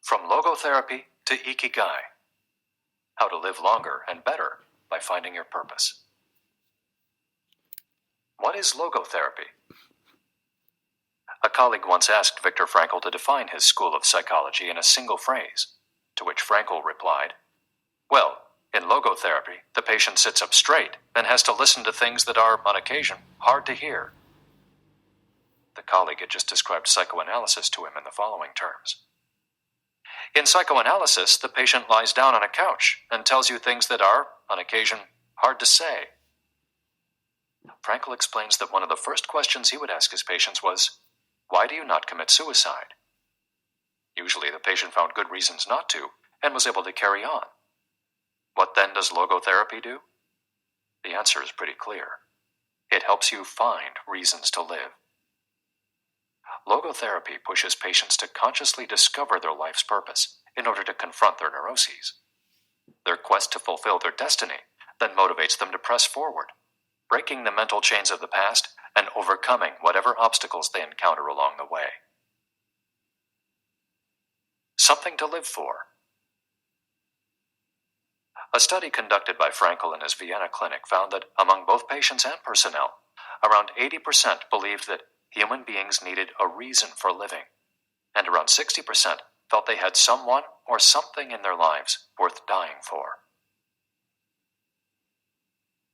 From logotherapy to ikigai. How to live longer and better by finding your purpose. What is logotherapy? A colleague once asked Viktor Frankl to define his school of psychology in a single phrase, to which Frankl replied, "Well, in logotherapy, the patient sits up straight and has to listen to things that are, on occasion, hard to hear." The colleague had just described psychoanalysis to him in the following terms. In psychoanalysis, the patient lies down on a couch and tells you things that are, on occasion, hard to say. Frankl explains that one of the first questions he would ask his patients was, "Why do you not commit suicide?" Usually the patient found good reasons not to and was able to carry on. What then does logotherapy do? The answer is pretty clear. It helps you find reasons to live. Logotherapy pushes patients to consciously discover their life's purpose in order to confront their neuroses. Their quest to fulfill their destiny then motivates them to press forward, breaking the mental chains of the past and overcoming whatever obstacles they encounter along the way. Something to live for. A study conducted by Frankl in his Vienna clinic found that among both patients and personnel, around 80% believed that human beings needed a reason for living, and around 60% felt they had someone or something in their lives worth dying for.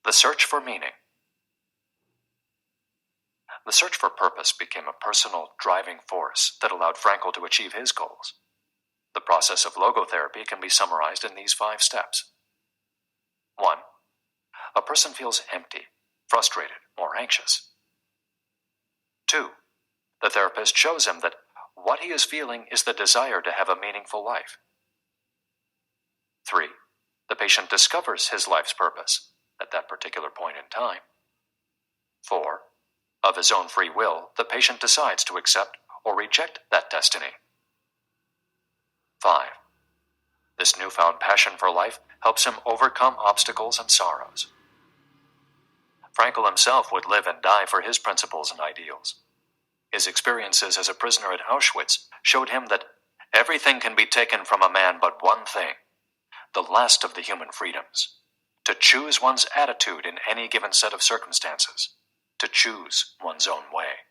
The search for meaning. The search for purpose became a personal, driving force that allowed Frankl to achieve his goals. The process of logotherapy can be summarized in these 5 steps. 1. A person feels empty, frustrated, or anxious. 2. The therapist shows him that what he is feeling is the desire to have a meaningful life. 3. The patient discovers his life's purpose at that particular point in time. 4. Of his own free will, the patient decides to accept or reject that destiny. 5. This newfound passion for life helps him overcome obstacles and sorrows. Frankl himself would live and die for his principles and ideals. His experiences as a prisoner at Auschwitz showed him that everything can be taken from a man but one thing, the last of the human freedoms: to choose one's attitude in any given set of circumstances, to choose one's own way.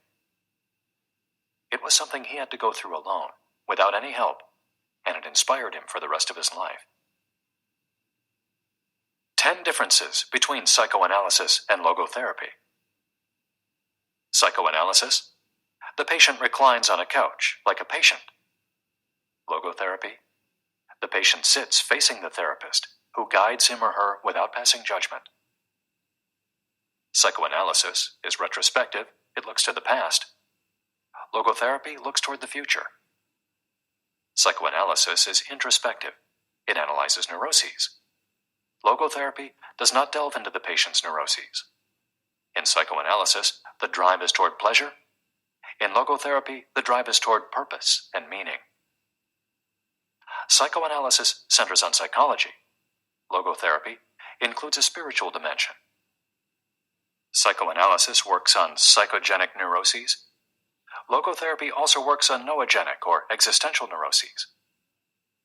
It was something he had to go through alone, without any help, and it inspired him for the rest of his life. 10 differences between psychoanalysis and logotherapy. Psychoanalysis: the patient reclines on a couch like a patient. Logotherapy: the patient sits facing the therapist, who guides him or her without passing judgment. Psychoanalysis is retrospective, it looks to the past. Logotherapy looks toward the future. Psychoanalysis is introspective, it analyzes neuroses. Logotherapy does not delve into the patient's neuroses. In psychoanalysis, the drive is toward pleasure. In logotherapy, the drive is toward purpose and meaning. Psychoanalysis centers on psychology. Logotherapy includes a spiritual dimension. Psychoanalysis works on psychogenic neuroses. Logotherapy also works on noogenic or existential neuroses.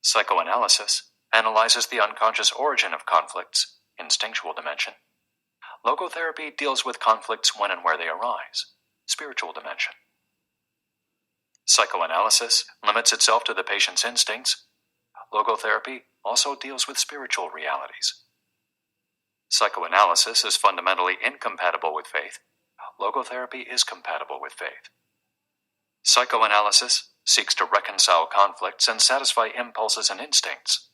Psychoanalysis analyzes the unconscious origin of conflicts, instinctual dimension. Logotherapy deals with conflicts when and where they arise, spiritual dimension. Psychoanalysis limits itself to the patient's instincts. Logotherapy also deals with spiritual realities. Psychoanalysis is fundamentally incompatible with faith. Logotherapy is compatible with faith. Psychoanalysis seeks to reconcile conflicts and satisfy impulses and instincts.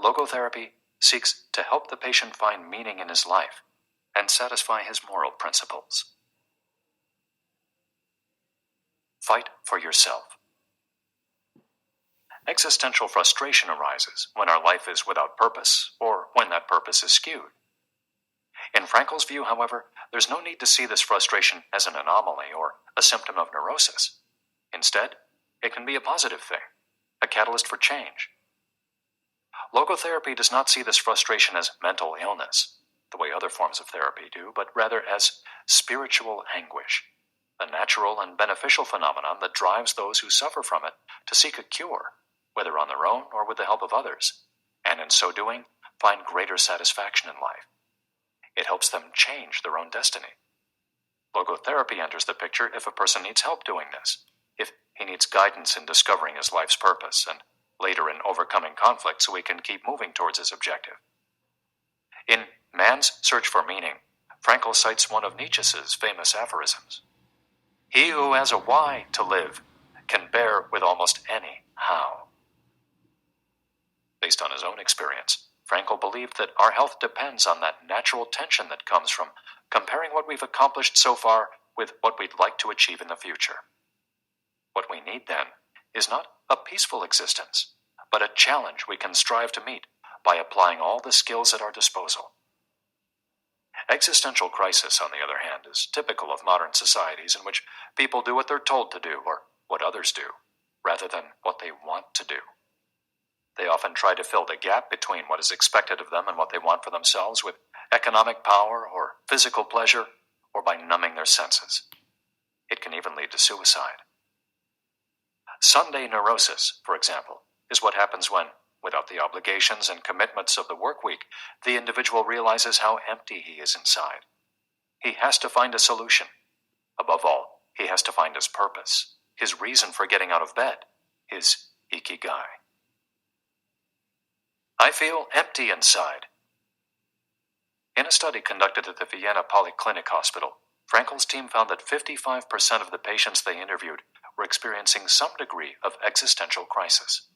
Logotherapy seeks to help the patient find meaning in his life and satisfy his moral principles. Fight for yourself. Existential frustration arises when our life is without purpose or when that purpose is skewed. In Frankl's view, however, there's no need to see this frustration as an anomaly or a symptom of neurosis. Instead, it can be a positive thing, a catalyst for change. Logotherapy does not see this frustration as mental illness, the way other forms of therapy do, but rather as spiritual anguish, a natural and beneficial phenomenon that drives those who suffer from it to seek a cure whether on their own or with the help of others, and in so doing, find greater satisfaction in life. It helps them change their own destiny. Logotherapy enters the picture if a person needs help doing this, if he needs guidance in discovering his life's purpose, and later in overcoming conflict so he can keep moving towards his objective. In Man's Search for Meaning, Frankl cites one of Nietzsche's famous aphorisms. He who has a why to live can bear with almost any how. Based on his own experience, Frankl believed that our health depends on that natural tension that comes from comparing what we've accomplished so far with what we'd like to achieve in the future. What we need, then, is not a peaceful existence, but a challenge we can strive to meet by applying all the skills at our disposal. Existential crisis, on the other hand, is typical of modern societies in which people do what they're told to do or what others do, rather than what they want to do. They often try to fill the gap between what is expected of them and what they want for themselves with economic power or physical pleasure, or by numbing their senses. It can even lead to suicide. Sunday neurosis, for example, is what happens when, without the obligations and commitments of the work week, the individual realizes how empty he is inside. He has to find a solution. Above all, he has to find his purpose, his reason for getting out of bed, his ikigai. I feel empty inside. In a study conducted at the Vienna Polyclinic Hospital, Frankl's team found that 55% of the patients they interviewed were experiencing some degree of existential crisis.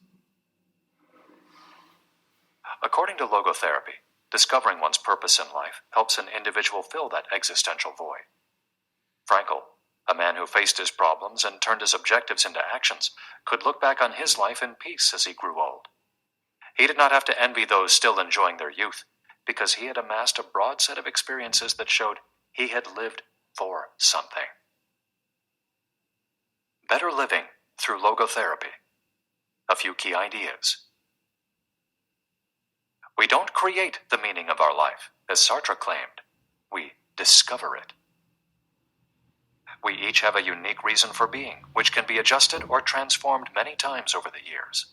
According to logotherapy, discovering one's purpose in life helps an individual fill that existential void. Frankl, a man who faced his problems and turned his objectives into actions, could look back on his life in peace as he grew old. He did not have to envy those still enjoying their youth, because he had amassed a broad set of experiences that showed he had lived for something. Better living through logotherapy. A few key ideas. We don't create the meaning of our life, as Sartre claimed. We discover it. We each have a unique reason for being, which can be adjusted or transformed many times over the years.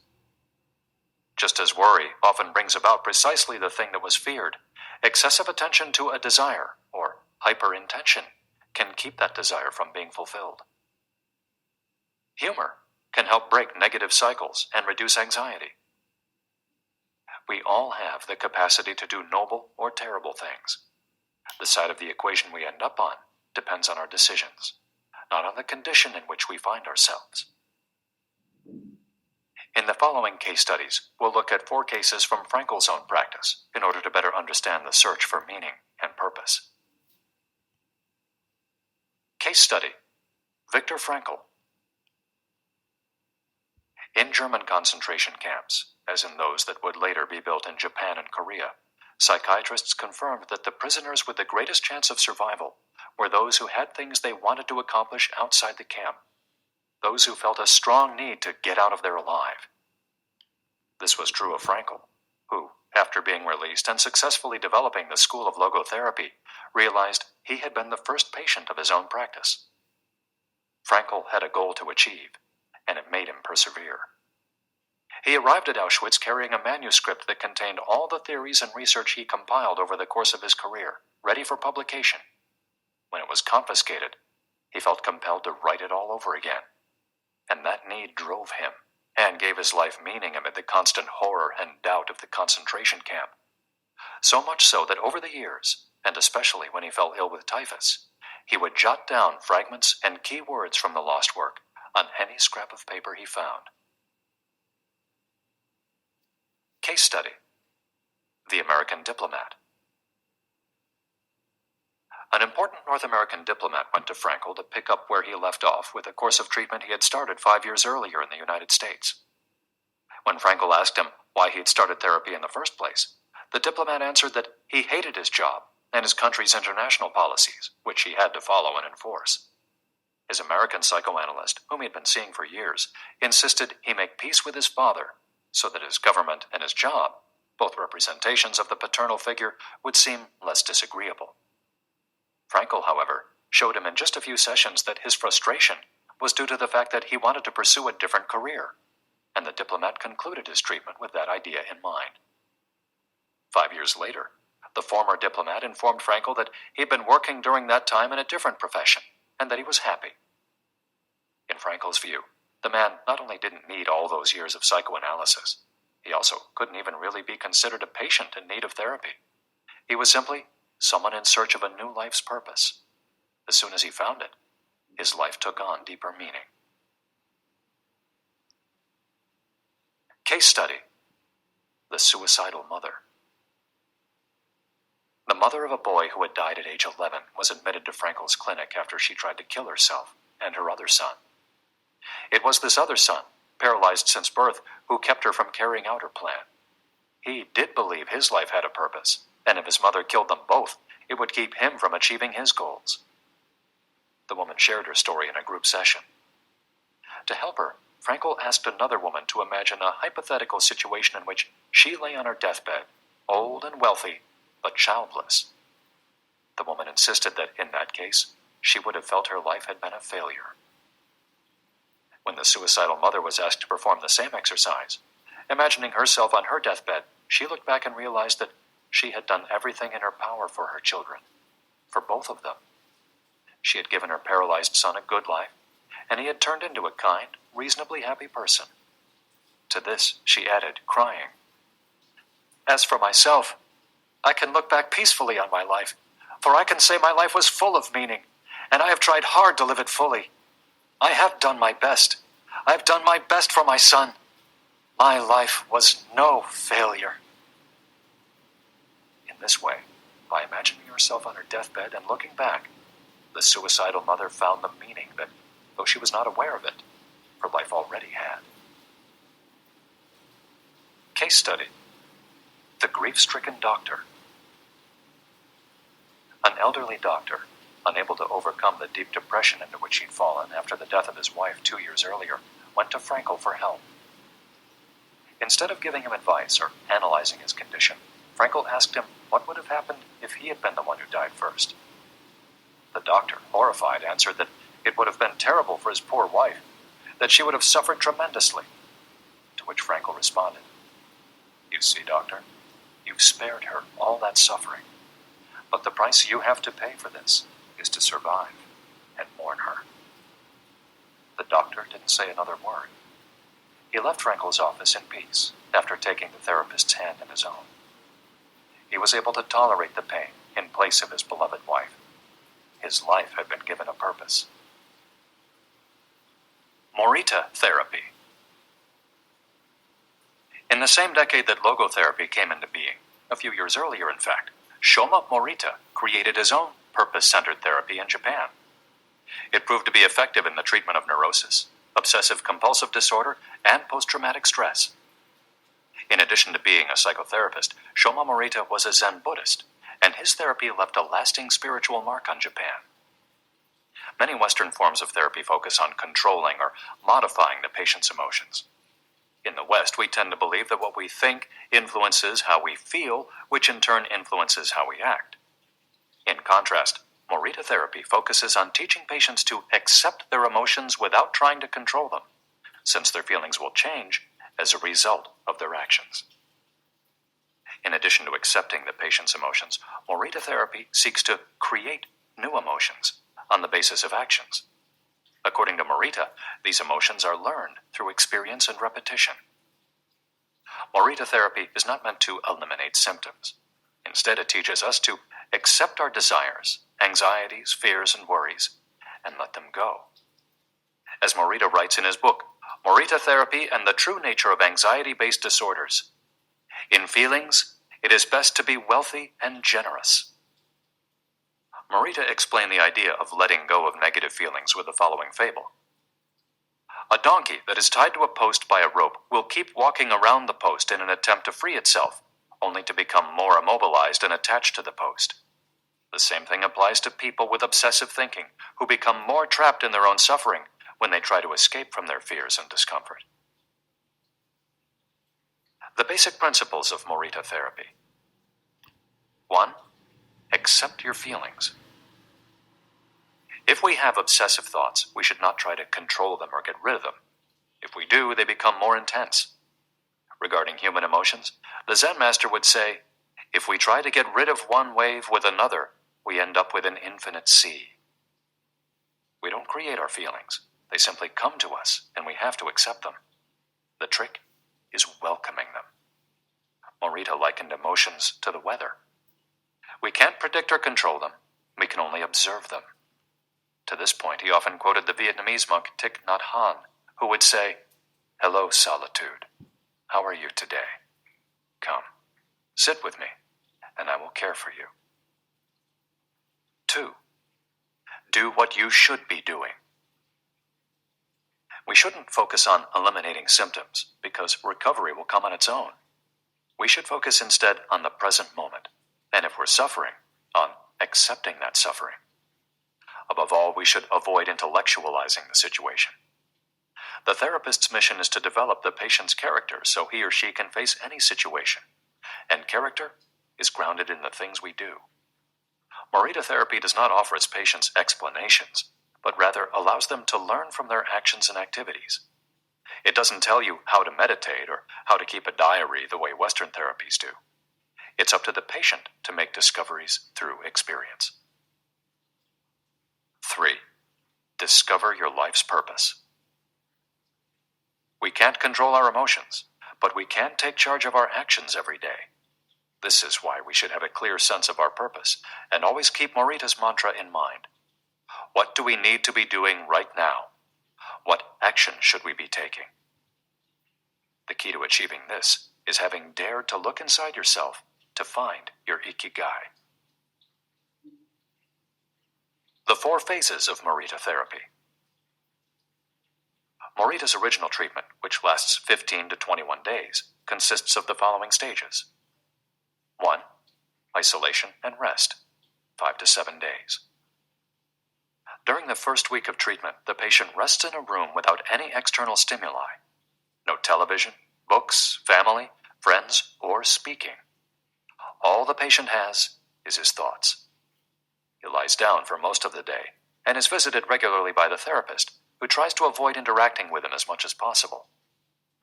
Just as worry often brings about precisely the thing that was feared, excessive attention to a desire, or hyperintention, can keep that desire from being fulfilled. Humor can help break negative cycles and reduce anxiety. We all have the capacity to do noble or terrible things. The side of the equation we end up on depends on our decisions, not on the condition in which we find ourselves. In the following case studies, we'll look at 4 cases from Frankl's own practice in order to better understand the search for meaning and purpose. Case study: Viktor Frankl. In German concentration camps, as in those that would later be built in Japan and Korea, psychiatrists confirmed that the prisoners with the greatest chance of survival were those who had things they wanted to accomplish outside the camp, those who felt a strong need to get out of there alive. This was true of Frankl, who, after being released and successfully developing the school of logotherapy, realized he had been the first patient of his own practice. Frankl had a goal to achieve, and it made him persevere. He arrived at Auschwitz carrying a manuscript that contained all the theories and research he compiled over the course of his career, ready for publication. When it was confiscated, he felt compelled to write it all over again. And that need drove him, and gave his life meaning amid the constant horror and doubt of the concentration camp. So much so that over the years, and especially when he fell ill with typhus, he would jot down fragments and key words from the lost work on any scrap of paper he found. Case study: The American Diplomat. An important North American diplomat went to Frankl to pick up where he left off with a course of treatment he had started 5 years earlier in the United States. When Frankl asked him why he had started therapy in the first place, the diplomat answered that he hated his job and his country's international policies, which he had to follow and enforce. His American psychoanalyst, whom he had been seeing for years, insisted he make peace with his father, so that his government and his job, both representations of the paternal figure, would seem less disagreeable. Frankl, however, showed him in just a few sessions that his frustration was due to the fact that he wanted to pursue a different career, and and the diplomat concluded his treatment with that idea in mind. 5 years later, the former diplomat informed Frankel that he had been working during that time in a different profession, and that he was happy. In Frankel's view, the man not only didn't need all those years of psychoanalysis, he also couldn't even really be considered a patient in need of therapy. He was simply someone in search of a new life's purpose. As soon as he found it, his life took on deeper meaning. Case study: the suicidal mother. The mother of a boy who had died at age 11 was admitted to Frankel's clinic after she tried to kill herself and her other son. It was this other son, paralyzed since birth, who kept her from carrying out her plan. He did believe his life had a purpose, and if his mother killed them both, it would keep him from achieving his goals. The woman shared her story in a group session. To help her, Frankel asked another woman to imagine a hypothetical situation in which she lay on her deathbed, old and wealthy, but childless. The woman insisted that, in that case, she would have felt her life had been a failure. When the suicidal mother was asked to perform the same exercise, imagining herself on her deathbed, she looked back and realized that she had done everything in her power for her children, for both of them. She had given her paralyzed son a good life, and he had turned into a kind, reasonably happy person. To this, she added, crying, "As for myself, I can look back peacefully on my life, for I can say my life was full of meaning, and I have tried hard to live it fully. I have done my best. I have done my best for my son. My life was no failure." In this way, by imagining herself on her deathbed and looking back, the suicidal mother found the meaning that, though she was not aware of it, her life already had. Case study: the grief-stricken doctor. An elderly doctor, unable to overcome the deep depression into which he'd fallen after the death of his wife 2 years earlier, went to Frankel for help. Instead of giving him advice or analyzing his condition, Frankel asked him what would have happened if he had been the one who died first. The doctor, horrified, answered that it would have been terrible for his poor wife, that she would have suffered tremendously. To which Frankel responded, "You see, doctor, you've spared her all that suffering, but the price you have to pay for this is to survive and mourn her." The doctor didn't say another word. He left Frankel's office in peace after taking the therapist's hand in his own. He was able to tolerate the pain in place of his beloved wife. His life had been given a purpose. Morita therapy. In the same decade that logotherapy came into being, a few years earlier in fact, Shoma Morita created his own purpose-centered therapy in Japan. It proved to be effective in the treatment of neurosis, obsessive-compulsive disorder, and post-traumatic stress. In addition to being a psychotherapist, Shoma Morita was a Zen Buddhist, and his therapy left a lasting spiritual mark on Japan. Many Western forms of therapy focus on controlling or modifying the patient's emotions. In the West, we tend to believe that what we think influences how we feel, which in turn influences how we act. In contrast, Morita therapy focuses on teaching patients to accept their emotions without trying to control them, since their feelings will change as a result of their actions. In addition to accepting the patient's emotions, Morita therapy seeks to create new emotions on the basis of actions. According to Morita, these emotions are learned through experience and repetition. Morita therapy is not meant to eliminate symptoms. Instead, it teaches us to accept our desires, anxieties, fears, and worries, and let them go. As Morita writes in his book, Morita Therapy and the True Nature of Anxiety-Based Disorders, "In feelings, it is best to be wealthy and generous." Morita explained the idea of letting go of negative feelings with the following fable. A donkey that is tied to a post by a rope will keep walking around the post in an attempt to free itself, only to become more immobilized and attached to the post. The same thing applies to people with obsessive thinking, who become more trapped in their own suffering when they try to escape from their fears and discomfort. The basic principles of Morita therapy. 1. Accept your feelings. If we have obsessive thoughts, we should not try to control them or get rid of them. If we do, they become more intense. Regarding human emotions, the Zen master would say, if we try to get rid of one wave with another, we end up with an infinite sea. We don't create our feelings. They simply come to us, and we have to accept them. The trick is welcoming them. Morita likened emotions to the weather. We can't predict or control them. We can only observe them. To this point, he often quoted the Vietnamese monk Thich Nhat Hanh, who would say, "Hello, solitude. How are you today? Come, sit with me, and I will care for you." 2. Do what you should be doing. We shouldn't focus on eliminating symptoms, because recovery will come on its own. We should focus instead on the present moment, and if we're suffering, on accepting that suffering. Above all, we should avoid intellectualizing the situation. The therapist's mission is to develop the patient's character so he or she can face any situation, and character is grounded in the things we do. Morita therapy does not offer its patients explanations, but rather allows them to learn from their actions and activities. It doesn't tell you how to meditate or how to keep a diary the way Western therapies do. It's up to the patient to make discoveries through experience. 3. Discover your life's purpose. We can't control our emotions, but we can take charge of our actions every day. This is why we should have a clear sense of our purpose and always keep Morita's mantra in mind. What do we need to be doing right now? What action should we be taking? The key to achieving this is having dared to look inside yourself to find your ikigai. The 4 phases of Morita therapy. Morita's original treatment, which lasts 15 to 21 days, consists of the following stages. 1. Isolation and rest, 5 to 7 days. During the first week of treatment, the patient rests in a room without any external stimuli. No television, books, family, friends, or speaking. All the patient has is his thoughts. He lies down for most of the day and is visited regularly by the therapist, who tries to avoid interacting with him as much as possible.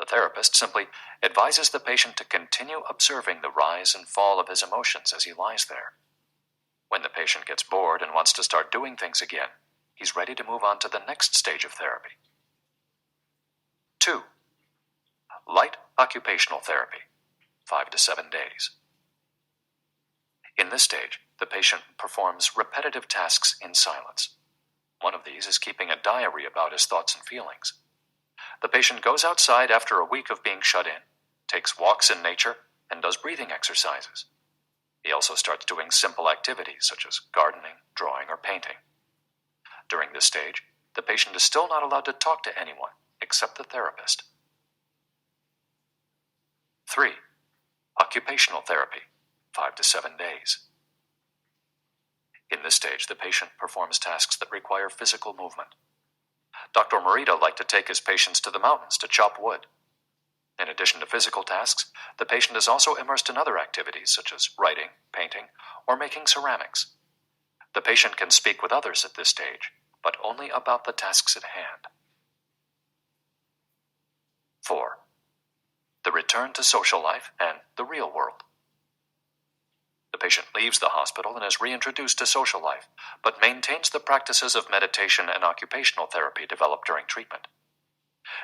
The therapist simply advises the patient to continue observing the rise and fall of his emotions as he lies there. When the patient gets bored and wants to start doing things again, he's ready to move on to the next stage of therapy. 2. Light occupational therapy, 5 to 7 days. In this stage, the patient performs repetitive tasks in silence. One of these is keeping a diary about his thoughts and feelings. The patient goes outside after a week of being shut in, takes walks in nature, and does breathing exercises. He also starts doing simple activities such as gardening, drawing, or painting. During this stage, the patient is still not allowed to talk to anyone except the therapist. 3. Occupational therapy, 5 to 7 days. In this stage, the patient performs tasks that require physical movement. Dr. Morita liked to take his patients to the mountains to chop wood. In addition to physical tasks, the patient is also immersed in other activities such as writing, painting, or making ceramics. The patient can speak with others at this stage, but only about the tasks at hand. 4. The return to social life and the real world. The patient leaves the hospital and is reintroduced to social life, but maintains the practices of meditation and occupational therapy developed during treatment.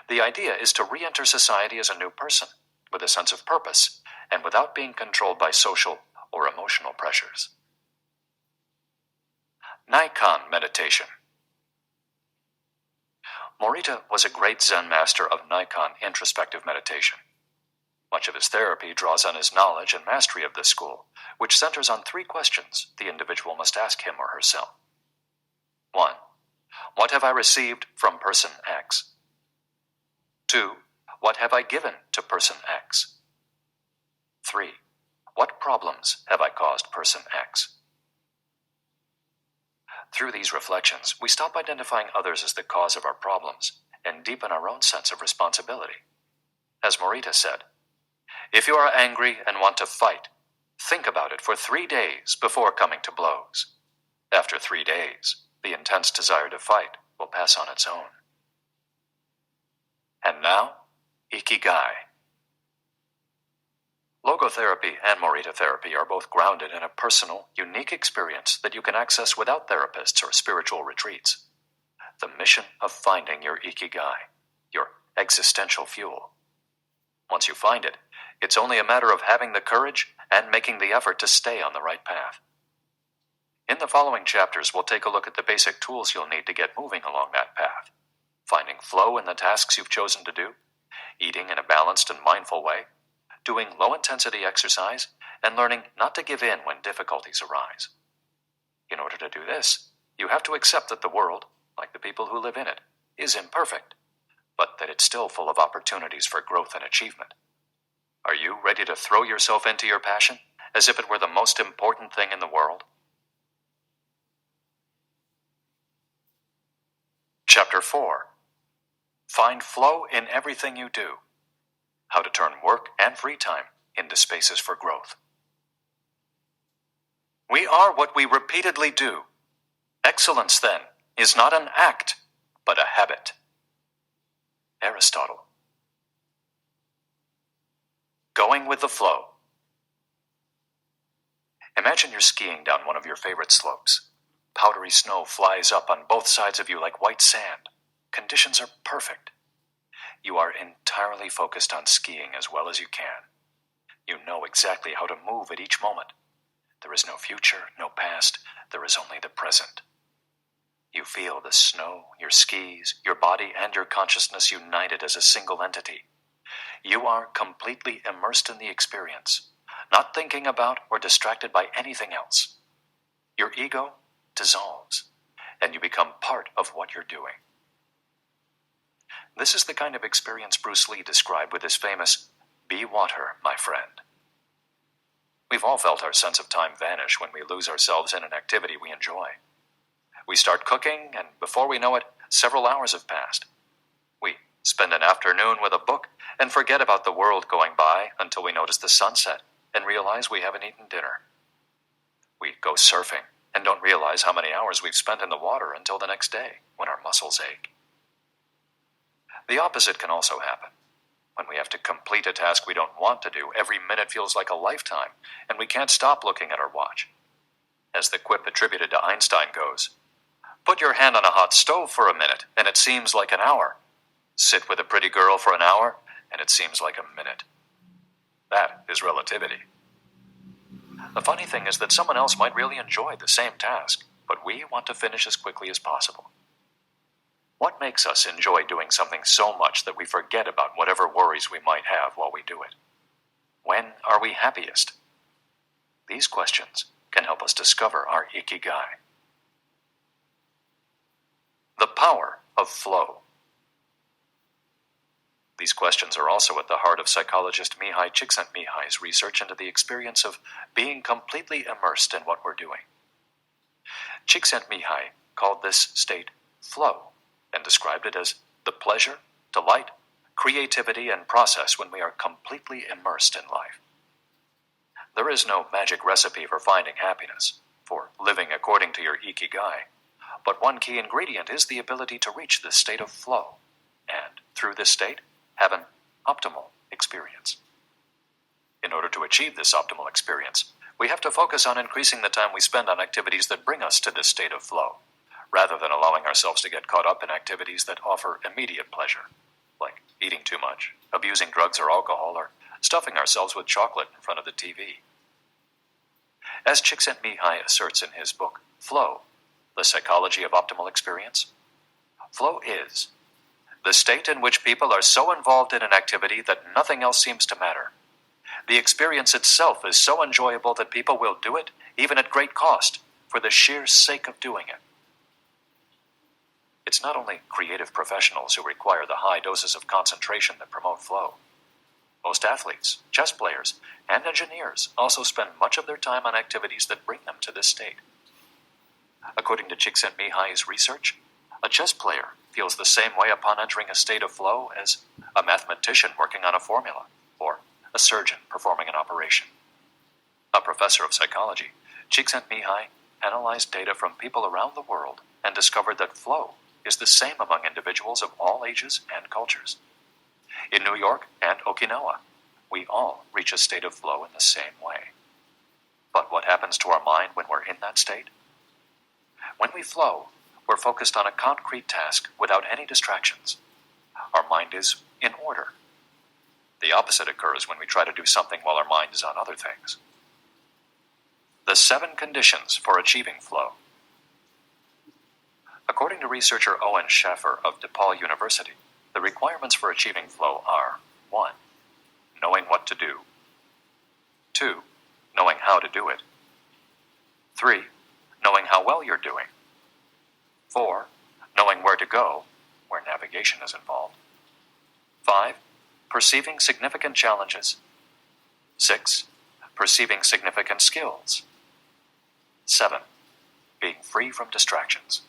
The idea is to re-enter society as a new person, with a sense of purpose, and without being controlled by social or emotional pressures. Nikon meditation. Morita was a great Zen master of Nikon introspective meditation. Much of his therapy draws on his knowledge and mastery of this school, which centers on 3 questions the individual must ask him or herself. 1. What have I received from person X? 2. What have I given to person X? 3. What problems have I caused person X? Through these reflections, we stop identifying others as the cause of our problems and deepen our own sense of responsibility. As Morita said, if you are angry and want to fight, think about it for 3 days before coming to blows. After 3 days, the intense desire to fight will pass on its own. And now, ikigai. Logotherapy and morita therapy are both grounded in a personal, unique experience that you can access without therapists or spiritual retreats. The mission of finding your ikigai, your existential fuel. Once you find it, it's only a matter of having the courage and making the effort to stay on the right path. In the following chapters, we'll take a look at the basic tools you'll need to get moving along that path. Finding flow in the tasks you've chosen to do, eating in a balanced and mindful way, doing low-intensity exercise, and learning not to give in when difficulties arise. In order to do this, you have to accept that the world, like the people who live in it, is imperfect, but that it's still full of opportunities for growth and achievement. Are you ready to throw yourself into your passion, as if it were the most important thing in the world? Chapter 4. Find flow in everything you do. How to turn work and free time into spaces for growth. We are what we repeatedly do. Excellence, then, is not an act, but a habit. Aristotle. Going with the flow. Imagine you're skiing down one of your favorite slopes. Powdery snow flies up on both sides of you like white sand. Conditions are perfect. You are entirely focused on skiing as well as you can. You know exactly how to move at each moment. There is no future, no past. There is only the present. You feel the snow, your skis, your body, and your consciousness united as a single entity. You are completely immersed in the experience, not thinking about or distracted by anything else. Your ego dissolves, and you become part of what you're doing. This is the kind of experience Bruce Lee described with his famous, "Be water, my friend." We've all felt our sense of time vanish when we lose ourselves in an activity we enjoy. We start cooking, and before we know it, several hours have passed. We spend an afternoon with a book and forget about the world going by until we notice the sunset and realize we haven't eaten dinner. We go surfing and don't realize how many hours we've spent in the water until the next day when our muscles ache. The opposite can also happen. When we have to complete a task we don't want to do, every minute feels like a lifetime, and we can't stop looking at our watch. As the quip attributed to Einstein goes, "Put your hand on a hot stove for a minute, and it seems like an hour. Sit with a pretty girl for an hour, and it seems like a minute." That is relativity. The funny thing is that someone else might really enjoy the same task, but we want to finish as quickly as possible. What makes us enjoy doing something so much that we forget about whatever worries we might have while we do it? When are we happiest? These questions can help us discover our ikigai. The power of flow. These questions are also at the heart of psychologist Mihai Csikszentmihalyi's research into the experience of being completely immersed in what we're doing. Csikszentmihalyi called this state flow, and described it as the pleasure, delight, creativity, and process when we are completely immersed in life. There is no magic recipe for finding happiness, for living according to your ikigai, but one key ingredient is the ability to reach this state of flow, and through this state, have an optimal experience. In order to achieve this optimal experience, we have to focus on increasing the time we spend on activities that bring us to this state of flow, rather than allowing ourselves to get caught up in activities that offer immediate pleasure, like eating too much, abusing drugs or alcohol, or stuffing ourselves with chocolate in front of the TV. As Csikszentmihalyi asserts in his book, Flow, The Psychology of Optimal Experience, flow is the state in which people are so involved in an activity that nothing else seems to matter. The experience itself is so enjoyable that people will do it, even at great cost, for the sheer sake of doing it. It's not only creative professionals who require the high doses of concentration that promote flow. Most athletes, chess players, and engineers also spend much of their time on activities that bring them to this state. According to Csikszentmihalyi's research, a chess player feels the same way upon entering a state of flow as a mathematician working on a formula, or a surgeon performing an operation. A professor of psychology, Csikszentmihalyi analyzed data from people around the world and discovered that flow is the same among individuals of all ages and cultures. In New York and Okinawa, we all reach a state of flow in the same way. But what happens to our mind when we're in that state? When we flow, we're focused on a concrete task without any distractions. Our mind is in order. The opposite occurs when we try to do something while our mind is on other things. The 7 conditions for achieving flow. According to researcher Owen Schaffer of DePaul University, the requirements for achieving flow are 1. Knowing what to do. 2. Knowing how to do it. 3. Knowing how well you're doing. 4. Knowing where to go, where navigation is involved. 5. Perceiving significant challenges. 6. Perceiving significant skills. 7. Being free from distractions.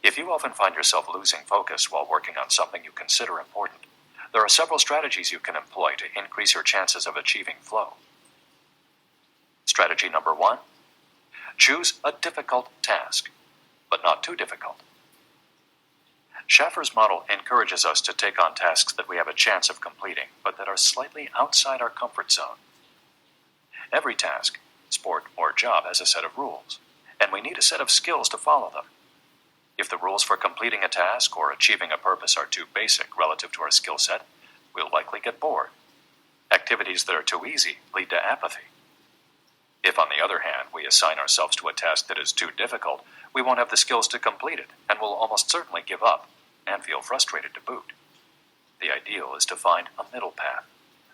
If you often find yourself losing focus while working on something you consider important, there are several strategies you can employ to increase your chances of achieving flow. Strategy number 1. Choose a difficult task, but not too difficult. Schaffer's model encourages us to take on tasks that we have a chance of completing, but that are slightly outside our comfort zone. Every task, sport, or job has a set of rules, and we need a set of skills to follow them. If the rules for completing a task or achieving a purpose are too basic relative to our skill set, we'll likely get bored. Activities that are too easy lead to apathy. If, on the other hand, we assign ourselves to a task that is too difficult, we won't have the skills to complete it, and will almost certainly give up and feel frustrated to boot. The ideal is to find a middle path,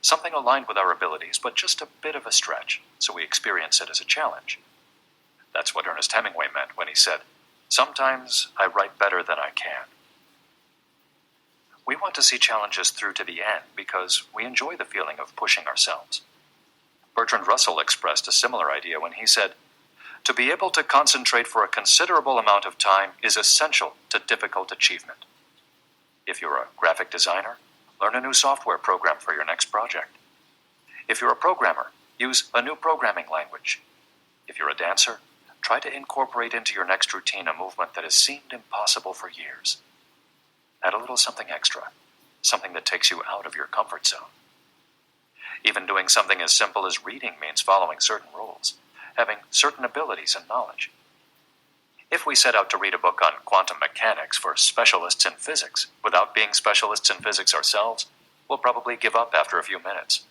something aligned with our abilities, but just a bit of a stretch, so we experience it as a challenge. That's what Ernest Hemingway meant when he said, "Sometimes I write better than I can." We want to see challenges through to the end because we enjoy the feeling of pushing ourselves. Bertrand Russell expressed a similar idea when he said, "To be able to concentrate for a considerable amount of time is essential to difficult achievement." If you're a graphic designer, learn a new software program for your next project. If you're a programmer, use a new programming language. If you're a dancer, try to incorporate into your next routine a movement that has seemed impossible for years. Add a little something extra, something that takes you out of your comfort zone. Even doing something as simple as reading means following certain rules, having certain abilities and knowledge. If we set out to read a book on quantum mechanics for specialists in physics without being specialists in physics ourselves, we'll probably give up after a few minutes.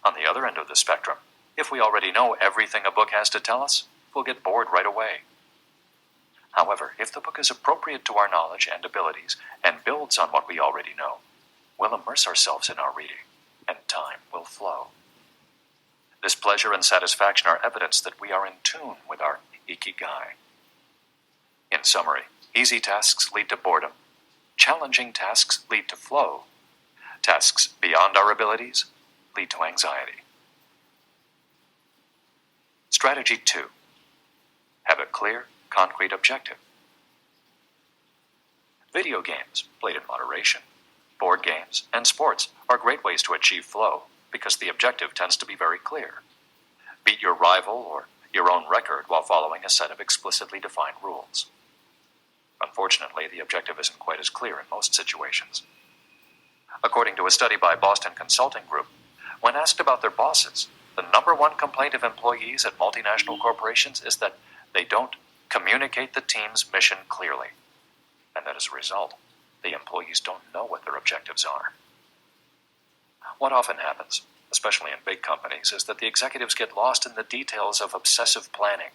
On the other end of the spectrum, if we already know everything a book has to tell us, we'll get bored right away. However, if the book is appropriate to our knowledge and abilities and builds on what we already know, we'll immerse ourselves in our reading, and time will flow. This pleasure and satisfaction are evidence that we are in tune with our ikigai. In summary, easy tasks lead to boredom, challenging tasks lead to flow, tasks beyond our abilities lead to anxiety. Strategy 2. Have a clear, concrete objective. Video games, played in moderation, board games, and sports are great ways to achieve flow because the objective tends to be very clear. Beat your rival or your own record while following a set of explicitly defined rules. Unfortunately, the objective isn't quite as clear in most situations. According to a study by Boston Consulting Group, when asked about their bosses, the number one complaint of employees at multinational corporations is that they don't communicate the team's mission clearly, and that as a result, the employees don't know what their objectives are. What often happens, especially in big companies, is that the executives get lost in the details of obsessive planning,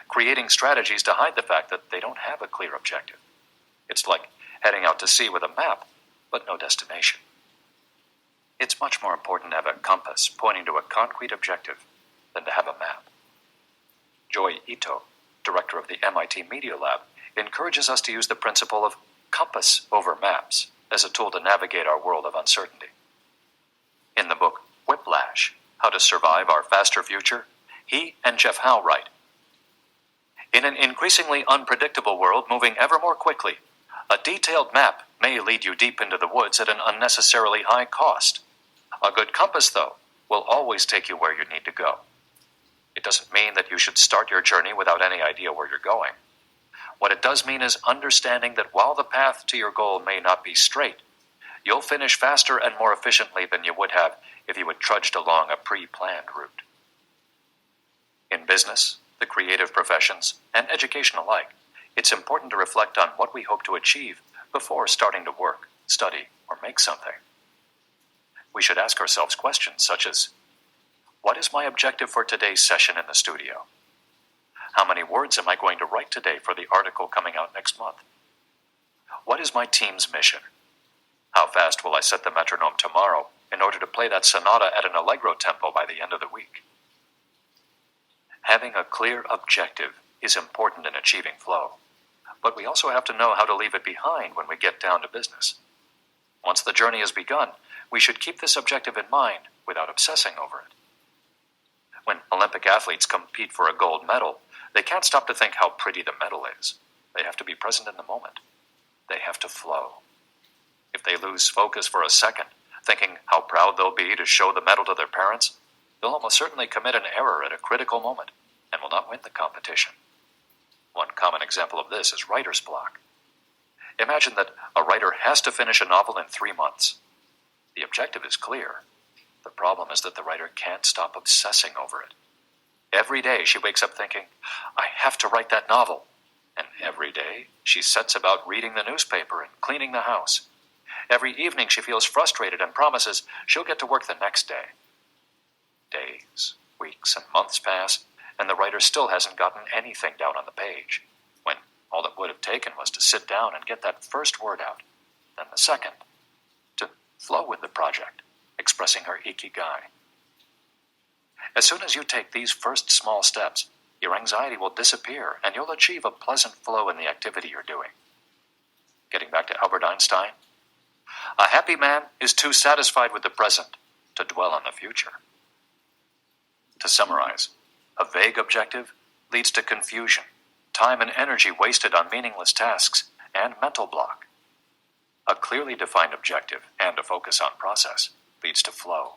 creating strategies to hide the fact that they don't have a clear objective. It's like heading out to sea with a map, but no destination. It's much more important to have a compass pointing to a concrete objective than to have a map. Joy Ito, director of the MIT Media Lab, encourages us to use the principle of compass over maps as a tool to navigate our world of uncertainty. In the book Whiplash, How to Survive Our Faster Future, he and Jeff Howe write, "In an increasingly unpredictable world moving ever more quickly, a detailed map may lead you deep into the woods at an unnecessarily high cost. A good compass, though, will always take you where you need to go. It doesn't mean that you should start your journey without any idea where you're going. What it does mean is understanding that while the path to your goal may not be straight, you'll finish faster and more efficiently than you would have if you had trudged along a pre-planned route. In business, the creative professions, and education alike, it's important to reflect on what we hope to achieve before starting to work, study, or make something. We should ask ourselves questions such as, what is my objective for today's session in the studio? How many words am I going to write today for the article coming out next month? What is my team's mission? How fast will I set the metronome tomorrow in order to play that sonata at an allegro tempo by the end of the week? Having a clear objective is important in achieving flow, but we also have to know how to leave it behind when we get down to business. Once the journey has begun, we should keep this objective in mind without obsessing over it. When Olympic athletes compete for a gold medal, they can't stop to think how pretty the medal is. They have to be present in the moment. They have to flow. If they lose focus for a second, thinking how proud they'll be to show the medal to their parents, they'll almost certainly commit an error at a critical moment and will not win the competition. One common example of this is writer's block. Imagine that a writer has to finish a novel in 3 months. The objective is clear. The problem is that the writer can't stop obsessing over it. Every day she wakes up thinking, I have to write that novel. And every day she sets about reading the newspaper and cleaning the house. Every evening she feels frustrated and promises she'll get to work the next day. Days, weeks, and months pass, and the writer still hasn't gotten anything down on the page, when all it would have taken was to sit down and get that first word out, then the second, to flow with the project, expressing her ikigai. As soon as you take these first small steps, your anxiety will disappear and you'll achieve a pleasant flow in the activity you're doing. Getting back to Albert Einstein, a happy man is too satisfied with the present to dwell on the future. To summarize, a vague objective leads to confusion, time and energy wasted on meaningless tasks, and mental block. A clearly defined objective and a focus on process leads to flow.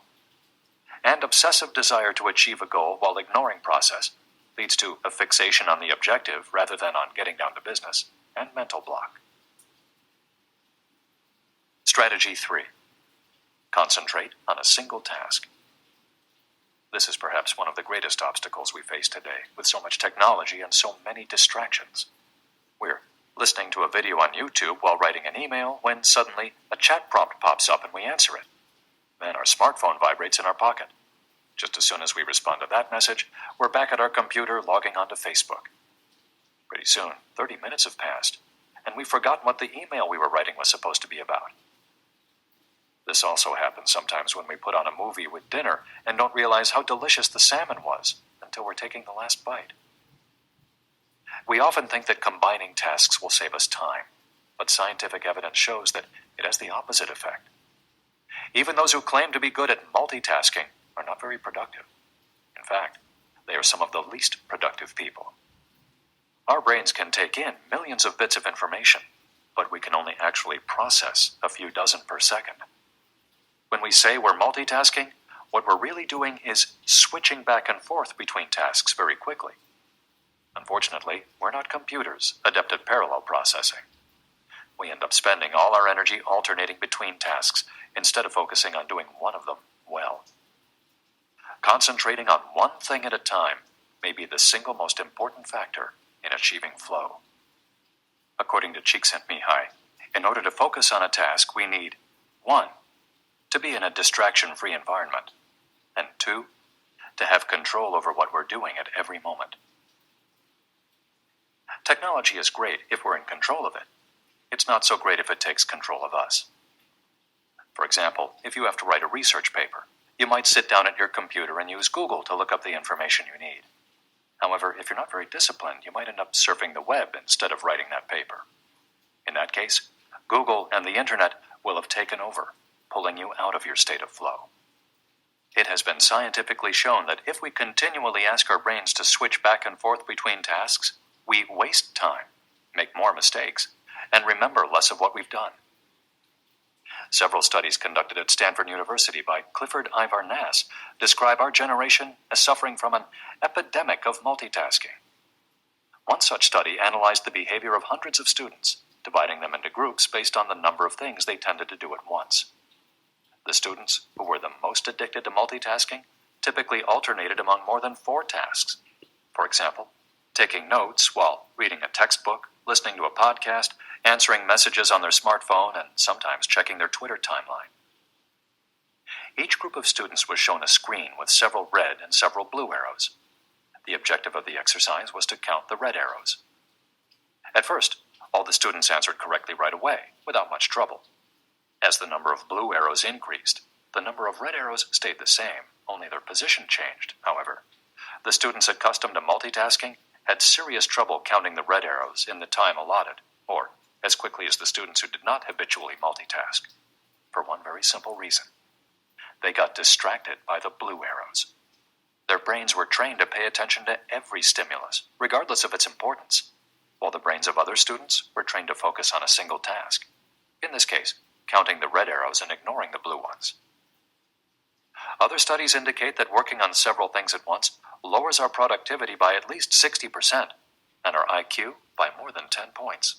And obsessive desire to achieve a goal while ignoring process leads to a fixation on the objective rather than on getting down to business, and mental block. Strategy 3. Concentrate on a single task. This is perhaps one of the greatest obstacles we face today, with so much technology and so many distractions. We're listening to a video on YouTube while writing an email when suddenly a chat prompt pops up and we answer it. Then our smartphone vibrates in our pocket. Just as soon as we respond to that message, we're back at our computer logging onto Facebook. Pretty soon, 30 minutes have passed, and we've forgotten what the email we were writing was supposed to be about. This also happens sometimes when we put on a movie with dinner and don't realize how delicious the salmon was until we're taking the last bite. We often think that combining tasks will save us time, but scientific evidence shows that it has the opposite effect. Even those who claim to be good at multitasking are not very productive. In fact, they are some of the least productive people. Our brains can take in millions of bits of information, but we can only actually process a few dozen per second. When we say we're multitasking, what we're really doing is switching back and forth between tasks very quickly. Unfortunately, we're not computers adept at parallel processing. We end up spending all our energy alternating between tasks instead of focusing on doing one of them well. Concentrating on one thing at a time may be the single most important factor in achieving flow. According to Csikszentmihalyi, in order to focus on a task, we need 1. To be in a distraction-free environment, and 2. To have control over what we're doing at every moment. Technology is great if we're in control of it. It's not so great if it takes control of us. For example, if you have to write a research paper, you might sit down at your computer and use Google to look up the information you need. However, if you're not very disciplined, you might end up surfing the web instead of writing that paper. In that case, Google and the internet will have taken over, pulling you out of your state of flow. It has been scientifically shown that if we continually ask our brains to switch back and forth between tasks, we waste time, make more mistakes, and remember less of what we've done. Several studies conducted at Stanford University by Clifford Ivar Nass describe our generation as suffering from an epidemic of multitasking. One such study analyzed the behavior of hundreds of students dividing them into groups based on the number of things they tended to do at once. The students who were the most addicted to multitasking typically alternated among more than 4 tasks. For example, taking notes while reading a textbook, listening to a podcast, answering messages on their smartphone, and sometimes checking their Twitter timeline. Each group of students was shown a screen with several red and several blue arrows. The objective of the exercise was to count the red arrows. At first, all the students answered correctly right away, without much trouble. As the number of blue arrows increased, the number of red arrows stayed the same, only their position changed, however. The students accustomed to multitasking had serious trouble counting the red arrows in the time allotted, or as quickly as the students who did not habitually multitask, for one very simple reason. They got distracted by the blue arrows. Their brains were trained to pay attention to every stimulus, regardless of its importance, while the brains of other students were trained to focus on a single task, in this case, counting the red arrows and ignoring the blue ones. Other studies indicate that working on several things at once lowers our productivity by at least 60% and our IQ by more than 10 points.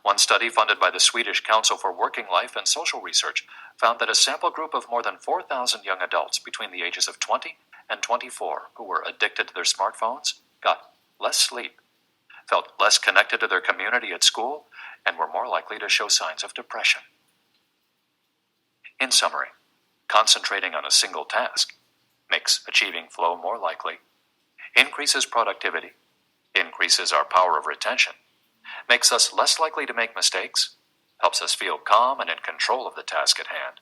One study funded by the Swedish Council for Working Life and Social Research found that a sample group of more than 4,000 young adults between the ages of 20 and 24 who were addicted to their smartphones got less sleep, felt less connected to their community at school, and were more likely to show signs of depression. In summary, concentrating on a single task makes achieving flow more likely, increases productivity, increases our power of retention, makes us less likely to make mistakes, helps us feel calm and in control of the task at hand,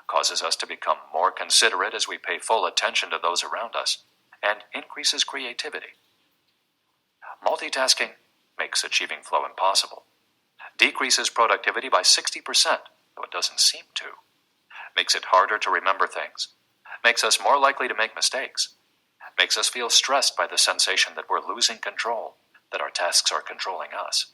causes us to become more considerate as we pay full attention to those around us, and increases creativity. Multitasking makes achieving flow impossible, decreases productivity by 60%, though it doesn't seem to, makes it harder to remember things, makes us more likely to make mistakes, makes us feel stressed by the sensation that we're losing control, that our tasks are controlling us,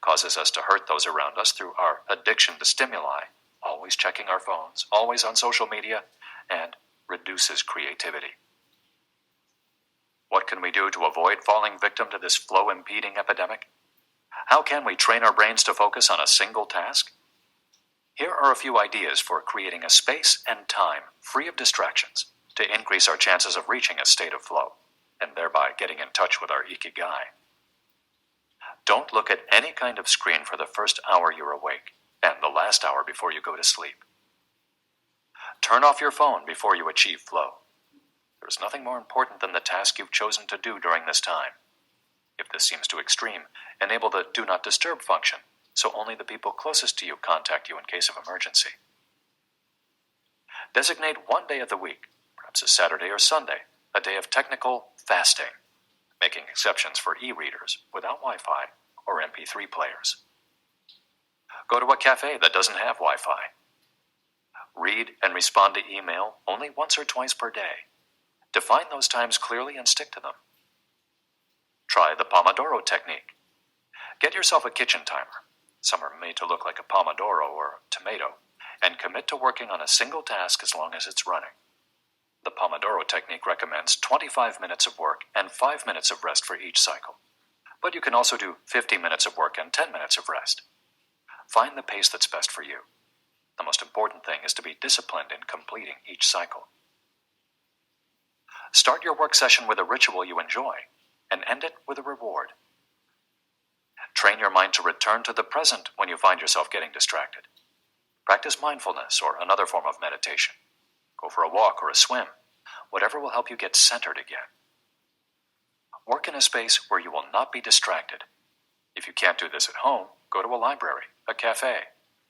causes us to hurt those around us through our addiction to stimuli, always checking our phones, always on social media, and reduces creativity. What can we do to avoid falling victim to this flow-impeding epidemic? How can we train our brains to focus on a single task? Here are a few ideas for creating a space and time free of distractions to increase our chances of reaching a state of flow, and thereby getting in touch with our ikigai. Don't look at any kind of screen for the first hour you're awake, and the last hour before you go to sleep. Turn off your phone before you achieve flow. There is nothing more important than the task you've chosen to do during this time. If this seems too extreme, enable the Do Not Disturb function, so only the people closest to you contact you in case of emergency. Designate one day of the week, perhaps a Saturday or Sunday, a day of technical fasting, making exceptions for e-readers without Wi-Fi or MP3 players. Go to a cafe that doesn't have Wi-Fi. Read and respond to email only once or twice per day. Define those times clearly and stick to them. Try the Pomodoro technique. Get yourself a kitchen timer. Some are made to look like a pomodoro or a tomato, and commit to working on a single task as long as it's running. The Pomodoro technique recommends 25 minutes of work and 5 minutes of rest for each cycle. But you can also do 50 minutes of work and 10 minutes of rest. Find the pace that's best for you. The most important thing is to be disciplined in completing each cycle. Start your work session with a ritual you enjoy, and end it with a reward. Train your mind to return to the present when you find yourself getting distracted. Practice mindfulness or another form of meditation. Go for a walk or a swim, whatever will help you get centered again. Work in a space where you will not be distracted. If you can't do this at home, go to a library, a cafe,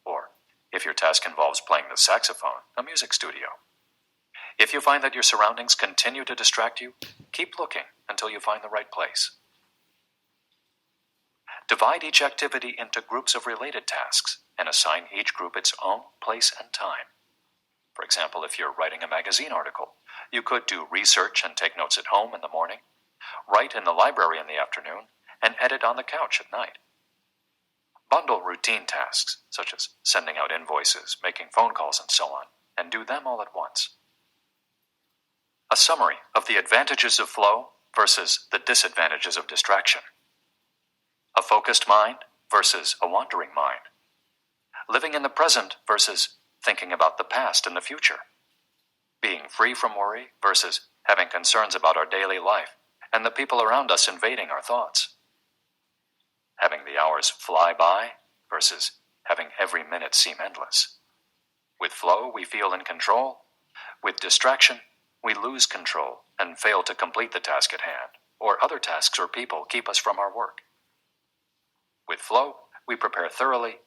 or, if your task involves playing the saxophone, a music studio. If you find that your surroundings continue to distract you, keep looking until you find the right place. Divide each activity into groups of related tasks and assign each group its own place and time. For example, if you're writing a magazine article, you could do research and take notes at home in the morning, write in the library in the afternoon, and edit on the couch at night. Bundle routine tasks, such as sending out invoices, making phone calls, and so on, and do them all at once. A summary of the advantages of flow versus the disadvantages of distraction. A focused mind versus a wandering mind. Living in the present versus thinking about the past and the future. Being free from worry versus having concerns about our daily life and the people around us invading our thoughts. Having the hours fly by versus having every minute seem endless. With flow, we feel in control. With distraction, we lose control and fail to complete the task at hand, or other tasks or people keep us from our work. With flow, we prepare thoroughly.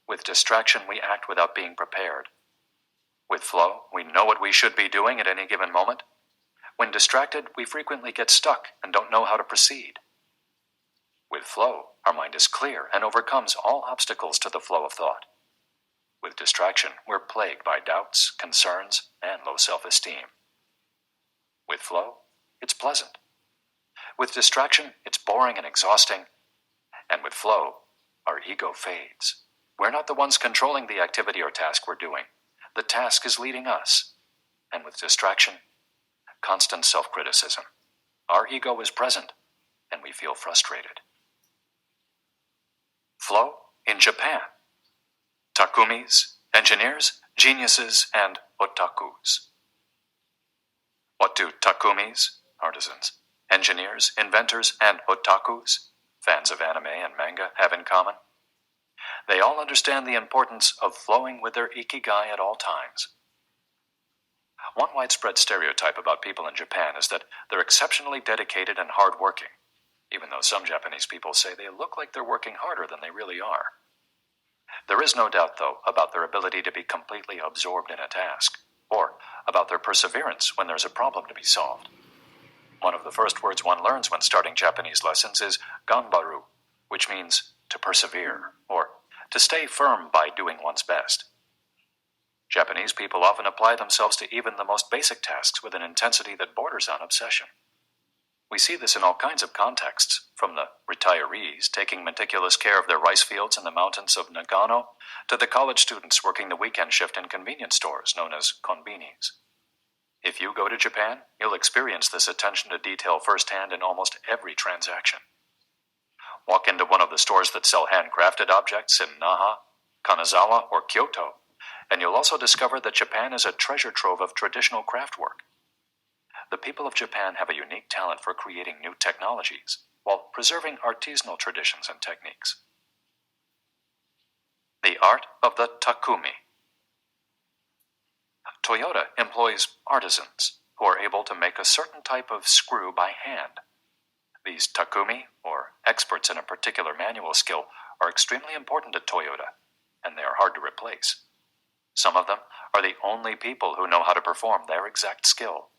With distraction, we act without being prepared. With flow, we know what we should be doing at any given moment. When distracted, we frequently get stuck and don't know how to proceed. With flow, our mind is clear and overcomes all obstacles to the flow of thought. With distraction, we're plagued by doubts, concerns, and low self-esteem. With flow, it's pleasant. With distraction, it's boring and exhausting. And with flow, our ego fades. We're not the ones controlling the activity or task we're doing. The task is leading us. And with distraction, constant self-criticism. Our ego is present, and we feel frustrated. Flow in Japan. Takumis, engineers, geniuses, and otakus. What do takumis, artisans, engineers, inventors, and otakus, fans of anime and manga, have in common? They all understand the importance of flowing with their ikigai at all times. One widespread stereotype about people in Japan is that they're exceptionally dedicated and hardworking, even though some Japanese people say they look like they're working harder than they really are. There is no doubt, though, about their ability to be completely absorbed in a task, or about their perseverance when there's a problem to be solved. One of the first words one learns when starting Japanese lessons is ganbaru, which means to persevere, or to stay firm by doing one's best. Japanese people often apply themselves to even the most basic tasks with an intensity that borders on obsession. We see this in all kinds of contexts, from the retirees taking meticulous care of their rice fields in the mountains of Nagano, to the college students working the weekend shift in convenience stores known as konbinis. If you go to Japan, you'll experience this attention to detail firsthand in almost every transaction. Walk into one of the stores that sell handcrafted objects in Naha, Kanazawa, or Kyoto, and you'll also discover that Japan is a treasure trove of traditional craft work. The people of Japan have a unique talent for creating new technologies while preserving artisanal traditions and techniques. The art of the takumi. Toyota employs artisans who are able to make a certain type of screw by hand. These takumi, or experts in a particular manual skill, are extremely important to Toyota, and they are hard to replace. Some of them are the only people who know how to perform their exact skill,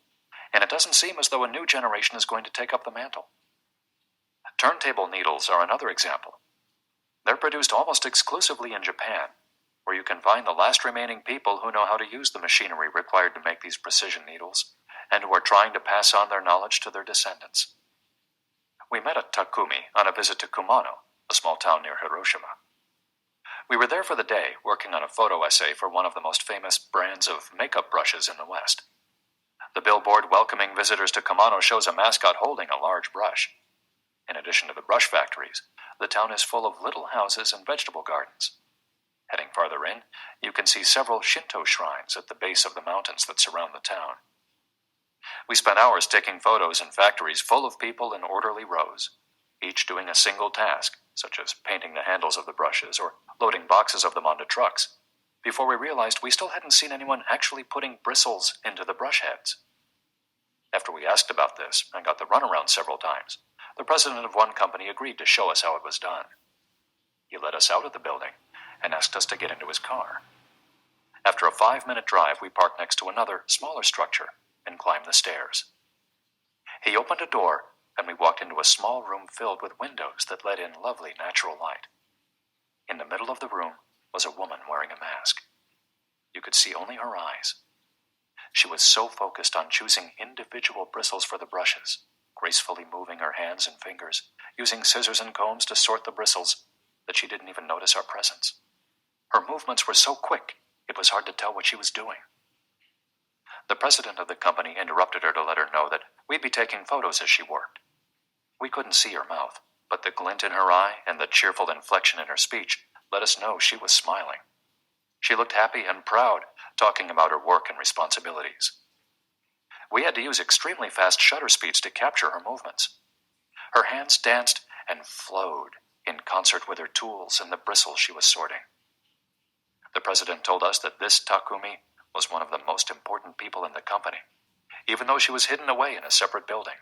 and it doesn't seem as though a new generation is going to take up the mantle. Turntable needles are another example. They're produced almost exclusively in Japan, where you can find the last remaining people who know how to use the machinery required to make these precision needles, and who are trying to pass on their knowledge to their descendants. We met a takumi on a visit to Kumano, a small town near Hiroshima. We were there for the day, working on a photo essay for one of the most famous brands of makeup brushes in the West. The billboard welcoming visitors to Kumano shows a mascot holding a large brush. In addition to the brush factories, the town is full of little houses and vegetable gardens. Heading farther in, you can see several Shinto shrines at the base of the mountains that surround the town. We spent hours taking photos in factories full of people in orderly rows, each doing a single task, such as painting the handles of the brushes or loading boxes of them onto trucks, before we realized we still hadn't seen anyone actually putting bristles into the brush heads. After we asked about this and got the runaround several times, the president of one company agreed to show us how it was done. He led us out of the building and asked us to get into his car. After a 5-minute drive, we parked next to another, smaller structure and climbed the stairs. He opened a door, and we walked into a small room filled with windows that let in lovely natural light. In the middle of the room was a woman wearing a mask. You could see only her eyes. She was so focused on choosing individual bristles for the brushes, gracefully moving her hands and fingers, using scissors and combs to sort the bristles, that she didn't even notice our presence. Her movements were so quick, it was hard to tell what she was doing. The president of the company interrupted her to let her know that we'd be taking photos as she worked. We couldn't see her mouth, but the glint in her eye and the cheerful inflection in her speech let us know she was smiling. She looked happy and proud, talking about her work and responsibilities. We had to use extremely fast shutter speeds to capture her movements. Her hands danced and flowed in concert with her tools and the bristles she was sorting. The president told us that this Takumi was one of the most important people in the company, even though she was hidden away in a separate building.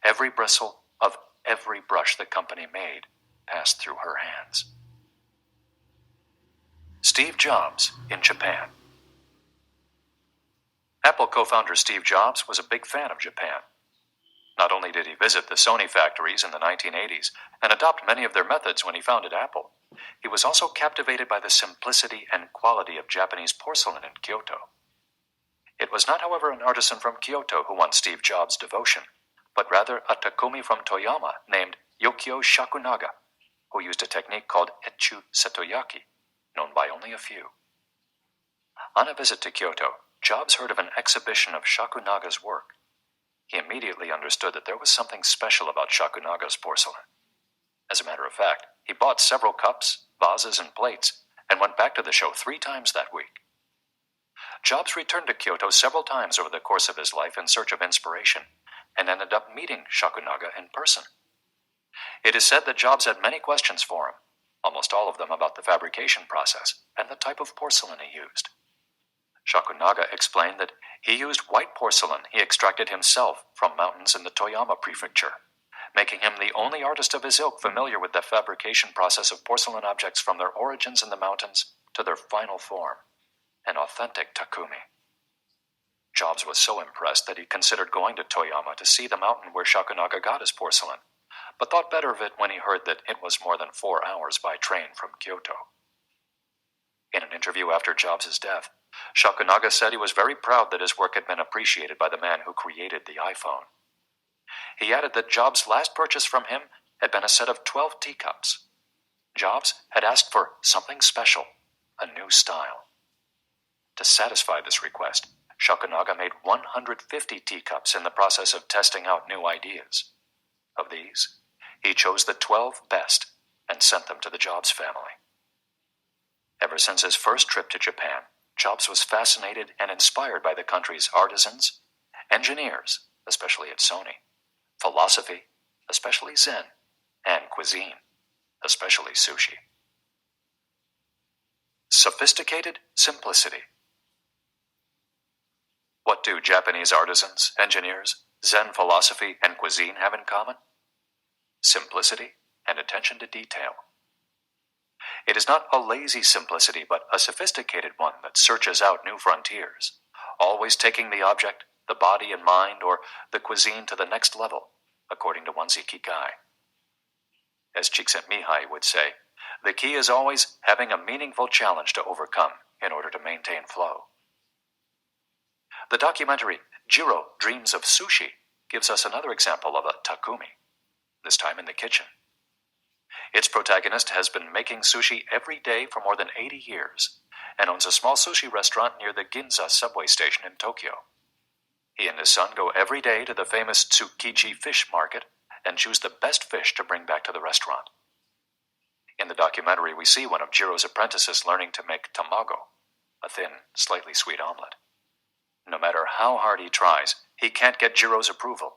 Every bristle of every brush the company made passed through her hands. Steve Jobs in Japan. Apple co-founder Steve Jobs was a big fan of Japan. Not only did he visit the Sony factories in the 1980s and adopt many of their methods when he founded Apple, he was also captivated by the simplicity and quality of Japanese porcelain in Kyoto. It was not, however, an artisan from Kyoto who won Steve Jobs' devotion, but rather a Takumi from Toyama named Yokio Shakunaga, who used a technique called Echu Setoyaki, known by only a few. On a visit to Kyoto, Jobs heard of an exhibition of Shakunaga's work. He immediately understood that there was something special about Shakunaga's porcelain. As a matter of fact, he bought several cups, vases, and plates, and went back to the show 3 times that week. Jobs returned to Kyoto several times over the course of his life in search of inspiration, and ended up meeting Shakunaga in person. It is said that Jobs had many questions for him, almost all of them about the fabrication process and the type of porcelain he used. Shakunaga explained that he used white porcelain he extracted himself from mountains in the Toyama prefecture, making him the only artist of his ilk familiar with the fabrication process of porcelain objects from their origins in the mountains to their final form, an authentic Takumi. Jobs was so impressed that he considered going to Toyama to see the mountain where Shakunaga got his porcelain, but thought better of it when he heard that it was more than 4 hours by train from Kyoto. In an interview after Jobs' death, Shakunaga said he was very proud that his work had been appreciated by the man who created the iPhone. He added that Jobs' last purchase from him had been a set of 12 teacups. Jobs had asked for something special, a new style. To satisfy this request, Shakunaga made 150 teacups in the process of testing out new ideas. Of these, he chose the 12 best and sent them to the Jobs family. Ever since his first trip to Japan, Jobs was fascinated and inspired by the country's artisans, engineers, especially at Sony, philosophy, especially Zen, and cuisine, especially sushi. Sophisticated simplicity. What do Japanese artisans, engineers, Zen philosophy, and cuisine have in common? Simplicity and attention to detail. It is not a lazy simplicity, but a sophisticated one that searches out new frontiers, always taking the object, the body and mind, or the cuisine to the next level, according to one's ikigai. As Csikszentmihalyi would say, the key is always having a meaningful challenge to overcome in order to maintain flow. The documentary Jiro Dreams of Sushi gives us another example of a Takumi, this time in the kitchen. Its protagonist has been making sushi every day for more than 80 years and owns a small sushi restaurant near the Ginza subway station in Tokyo. He and his son go every day to the famous Tsukiji fish market and choose the best fish to bring back to the restaurant. In the documentary, we see one of Jiro's apprentices learning to make tamago, a thin, slightly sweet omelet. No matter how hard he tries, he can't get Jiro's approval.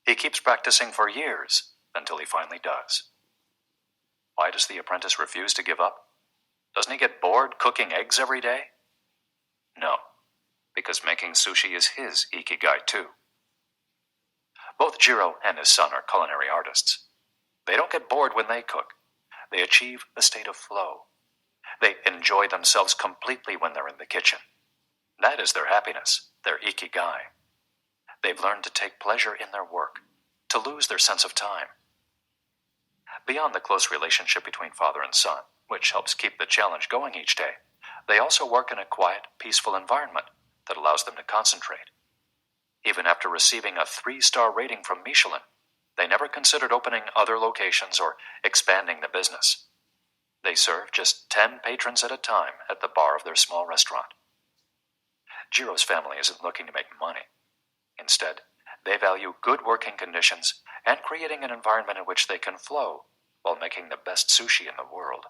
He keeps practicing for years until he finally does. Why does the apprentice refuse to give up? Doesn't he get bored cooking eggs every day? No, because making sushi is his ikigai too. Both Jiro and his son are culinary artists. They don't get bored when they cook. They achieve a state of flow. They enjoy themselves completely when they're in the kitchen. That is their happiness, their ikigai. They've learned to take pleasure in their work, to lose their sense of time. Beyond the close relationship between father and son, which helps keep the challenge going each day, they also work in a quiet, peaceful environment that allows them to concentrate. Even after receiving a 3-star rating from Michelin, they never considered opening other locations or expanding the business. They serve just 10 patrons at a time at the bar of their small restaurant. Jiro's family isn't looking to make money. Instead, they value good working conditions and creating an environment in which they can flow while making the best sushi in the world.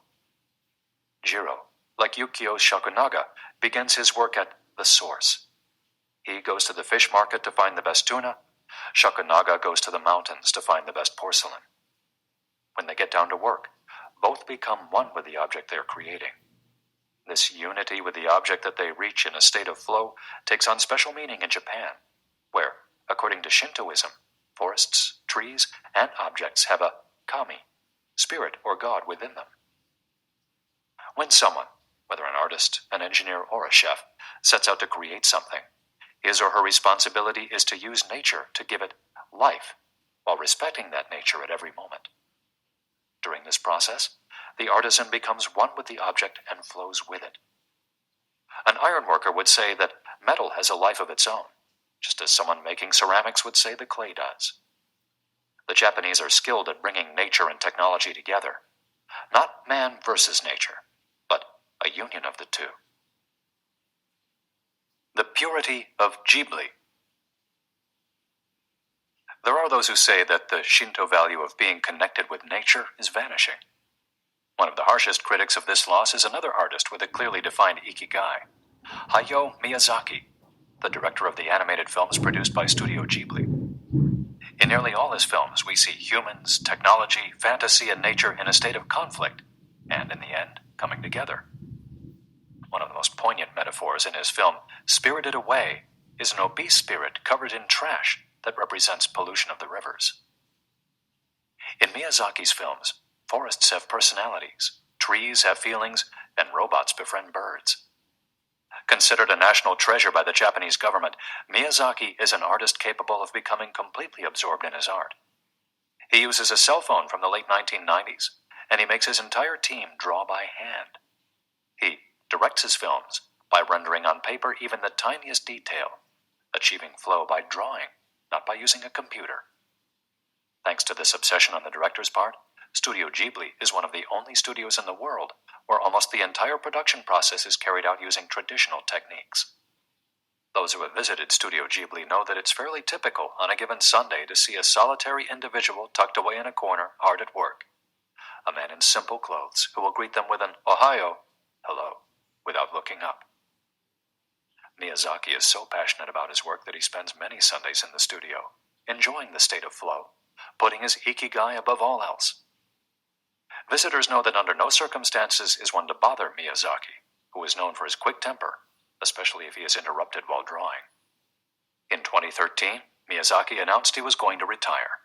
Jiro, like Yukio Shakunaga, begins his work at the source. He goes to the fish market to find the best tuna. Shakunaga goes to the mountains to find the best porcelain. When they get down to work, both become one with the object they're creating. This unity with the object that they reach in a state of flow takes on special meaning in Japan, where, according to Shintoism, forests, trees, and objects have a kami, spirit or god within them. When someone, whether an artist, an engineer, or a chef, sets out to create something, his or her responsibility is to use nature to give it life, while respecting that nature at every moment. During this process, the artisan becomes one with the object and flows with it. An ironworker would say that metal has a life of its own, just as someone making ceramics would say the clay does. The Japanese are skilled at bringing nature and technology together, not man versus nature, but a union of the two. The purity of Ghibli. There are those who say that the Shinto value of being connected with nature is vanishing. One of the harshest critics of this loss is another artist with a clearly defined ikigai, Hayao Miyazaki, the director of the animated films produced by Studio Ghibli. In nearly all his films, we see humans, technology, fantasy, and nature in a state of conflict, and in the end, coming together. One of the most poignant metaphors in his film, Spirited Away, is an obese spirit covered in trash that represents pollution of the rivers. In Miyazaki's films, forests have personalities, trees have feelings, and robots befriend birds. Considered a national treasure by the Japanese government, Miyazaki is an artist capable of becoming completely absorbed in his art. He uses a cell phone from the late 1990s, and he makes his entire team draw by hand. He directs his films by rendering on paper even the tiniest detail, achieving flow by drawing, not by using a computer. Thanks to this obsession on the director's part, Studio Ghibli is one of the only studios in the world where almost the entire production process is carried out using traditional techniques. Those who have visited Studio Ghibli know that it's fairly typical on a given Sunday to see a solitary individual tucked away in a corner, hard at work. A man in simple clothes who will greet them with an "Ohayo," hello, without looking up. Miyazaki is so passionate about his work that he spends many Sundays in the studio, enjoying the state of flow, putting his ikigai above all else. Visitors know that under no circumstances is one to bother Miyazaki, who is known for his quick temper, especially if he is interrupted while drawing. In 2013, Miyazaki announced he was going to retire.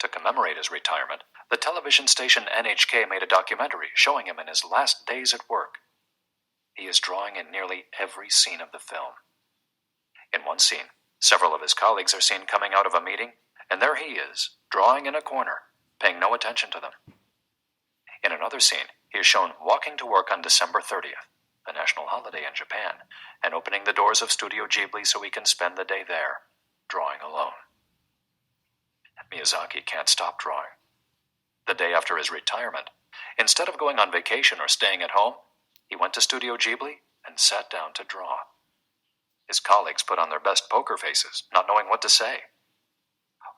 To commemorate his retirement, the television station NHK made a documentary showing him in his last days at work. He is drawing in nearly every scene of the film. In one scene, several of his colleagues are seen coming out of a meeting, and there he is, drawing in a corner, paying no attention to them. In another scene, he is shown walking to work on December 30th, the national holiday in Japan, and opening the doors of Studio Ghibli so he can spend the day there, drawing alone. Miyazaki can't stop drawing. The day after his retirement, instead of going on vacation or staying at home, he went to Studio Ghibli and sat down to draw. His colleagues put on their best poker faces, not knowing what to say.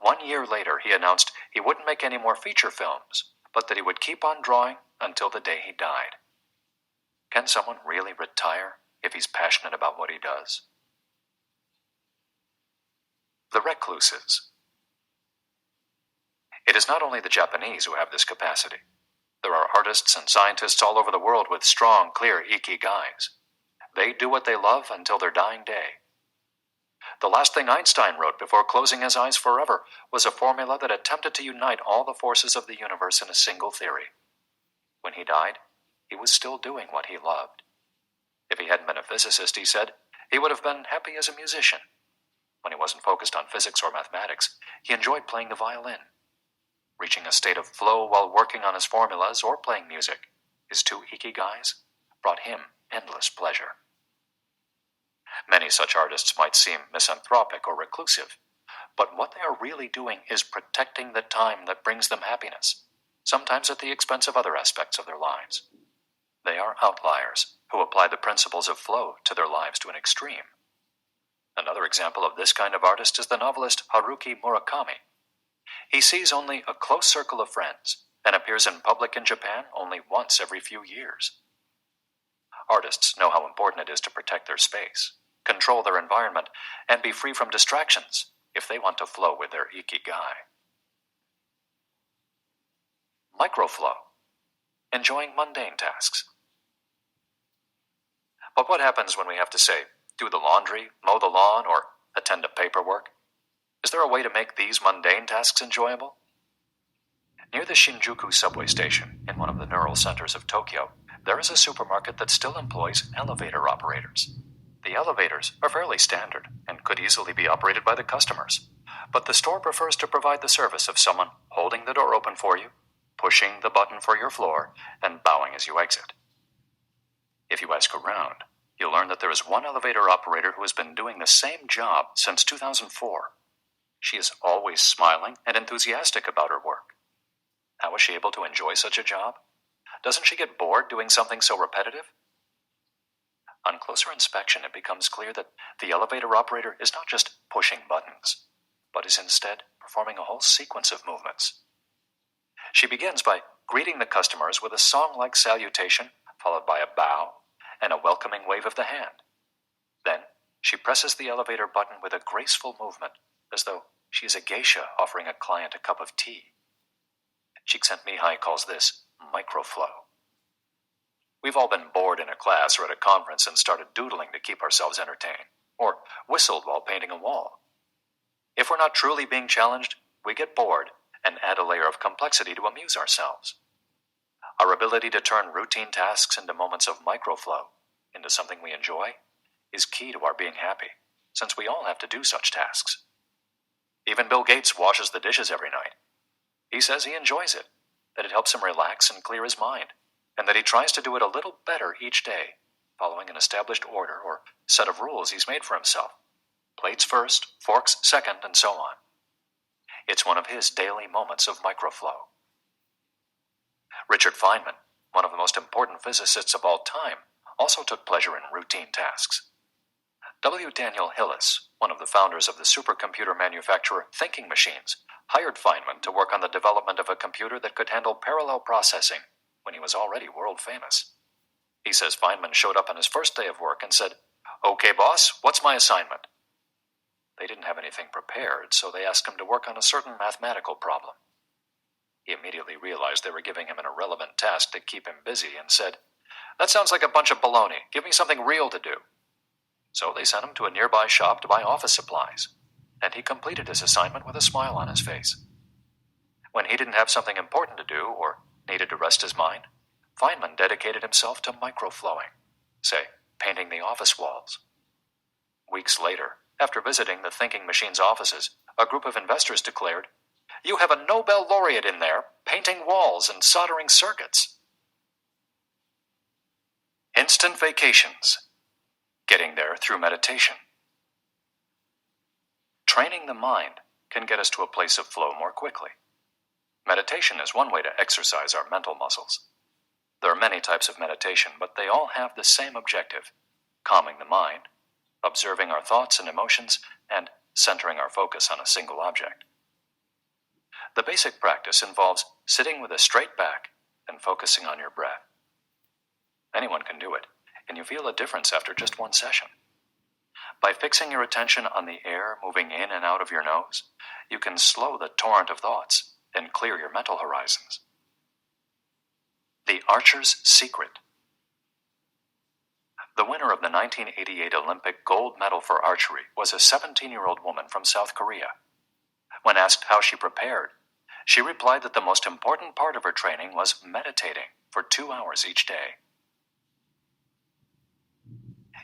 1 year later, he announced he wouldn't make any more feature films, but that he would keep on drawing until the day he died. Can someone really retire if he's passionate about what he does? The recluses. It is not only the Japanese who have this capacity. There are artists and scientists all over the world with strong, clear ikigais. They do what they love until their dying day. The last thing Einstein wrote before closing his eyes forever was a formula that attempted to unite all the forces of the universe in a single theory. When he died, he was still doing what he loved. If he hadn't been a physicist, he said, he would have been happy as a musician. When he wasn't focused on physics or mathematics, he enjoyed playing the violin. Reaching a state of flow while working on his formulas or playing music, his two ikigais, brought him endless pleasure. Many such artists might seem misanthropic or reclusive, but what they are really doing is protecting the time that brings them happiness, sometimes at the expense of other aspects of their lives. They are outliers who apply the principles of flow to their lives to an extreme. Another example of this kind of artist is the novelist Haruki Murakami. He sees only a close circle of friends and appears in public in Japan only once every few years. Artists know how important it is to protect their space, control their environment, and be free from distractions if they want to flow with their ikigai. Microflow. Enjoying mundane tasks. But what happens when we have to, say, do the laundry, mow the lawn, or attend to paperwork? Is there a way to make these mundane tasks enjoyable? Near the Shinjuku subway station, in one of the neural centers of Tokyo, there is a supermarket that still employs elevator operators. The elevators are fairly standard and could easily be operated by the customers, but the store prefers to provide the service of someone holding the door open for you, pushing the button for your floor, and bowing as you exit. If you ask around, you'll learn that there is one elevator operator who has been doing the same job since 2004. She is always smiling and enthusiastic about her work. How is she able to enjoy such a job? Doesn't she get bored doing something so repetitive? On closer inspection, it becomes clear that the elevator operator is not just pushing buttons, but is instead performing a whole sequence of movements. She begins by greeting the customers with a song-like salutation, followed by a bow and a welcoming wave of the hand. Then, she presses the elevator button with a graceful movement, as though she is a geisha offering a client a cup of tea. Csikszentmihalyi calls this microflow. We've all been bored in a class or at a conference and started doodling to keep ourselves entertained, or whistled while painting a wall. If we're not truly being challenged, we get bored and add a layer of complexity to amuse ourselves. Our ability to turn routine tasks into moments of microflow, into something we enjoy, is key to our being happy, since we all have to do such tasks. Even Bill Gates washes the dishes every night. He says he enjoys it, that it helps him relax and clear his mind, and that he tries to do it a little better each day, following an established order or set of rules he's made for himself. Plates first, forks second, and so on. It's one of his daily moments of microflow. Richard Feynman, one of the most important physicists of all time, also took pleasure in routine tasks. W. Daniel Hillis, one of the founders of the supercomputer manufacturer Thinking Machines, hired Feynman to work on the development of a computer that could handle parallel processing when he was already world famous. He says Feynman showed up on his first day of work and said, "Okay, boss, what's my assignment?" They didn't have anything prepared, so they asked him to work on a certain mathematical problem. He immediately realized they were giving him an irrelevant task to keep him busy and said, "That sounds like a bunch of baloney. Give me something real to do." So they sent him to a nearby shop to buy office supplies, and he completed his assignment with a smile on his face. When he didn't have something important to do or needed to rest his mind, Feynman dedicated himself to microflowing, say, painting the office walls. Weeks later, after visiting the Thinking Machines offices, a group of investors declared, "You have a Nobel laureate in there, painting walls and soldering circuits." Instant vacations. Getting there through meditation. Training the mind can get us to a place of flow more quickly. Meditation is one way to exercise our mental muscles. There are many types of meditation, but they all have the same objective: calming the mind, observing our thoughts and emotions, and centering our focus on a single object. The basic practice involves sitting with a straight back and focusing on your breath. Anyone can do it, and you feel a difference after just one session. By fixing your attention on the air moving in and out of your nose, you can slow the torrent of thoughts and clear your mental horizons. The Archer's Secret. The winner of the 1988 Olympic gold medal for archery was a 17-year-old woman from South Korea. When asked how she prepared, she replied that the most important part of her training was meditating for 2 hours each day.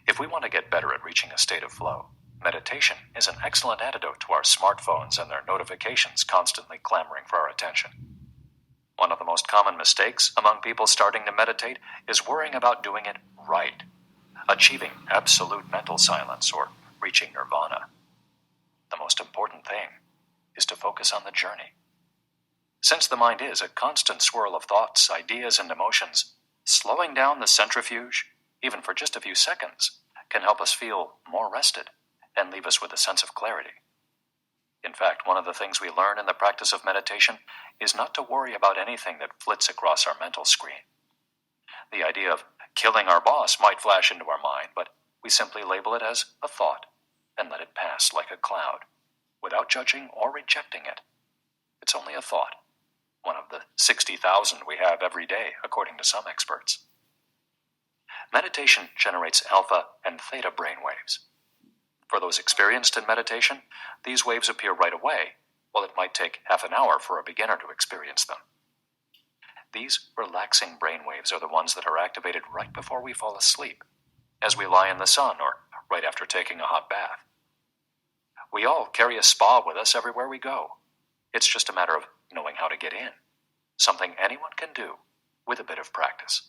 If we want to get better at reaching a state of flow, meditation is an excellent antidote to our smartphones and their notifications constantly clamoring for our attention. One of the most common mistakes among people starting to meditate is worrying about doing it right, achieving absolute mental silence or reaching nirvana. The most important thing is to focus on the journey. Since the mind is a constant swirl of thoughts, ideas, and emotions, slowing down the centrifuge, even for just a few seconds, can help us feel more rested and leave us with a sense of clarity. In fact, one of the things we learn in the practice of meditation is not to worry about anything that flits across our mental screen. The idea of killing our boss might flash into our mind, but we simply label it as a thought and let it pass like a cloud, without judging or rejecting it. It's only a thought, one of the 60,000 we have every day, according to some experts. Meditation generates alpha and theta brainwaves. For those experienced in meditation, these waves appear right away, while it might take half an hour for a beginner to experience them. These relaxing brainwaves are the ones that are activated right before we fall asleep, as we lie in the sun or right after taking a hot bath. We all carry a spa with us everywhere we go. It's just a matter of knowing how to get in, something anyone can do with a bit of practice.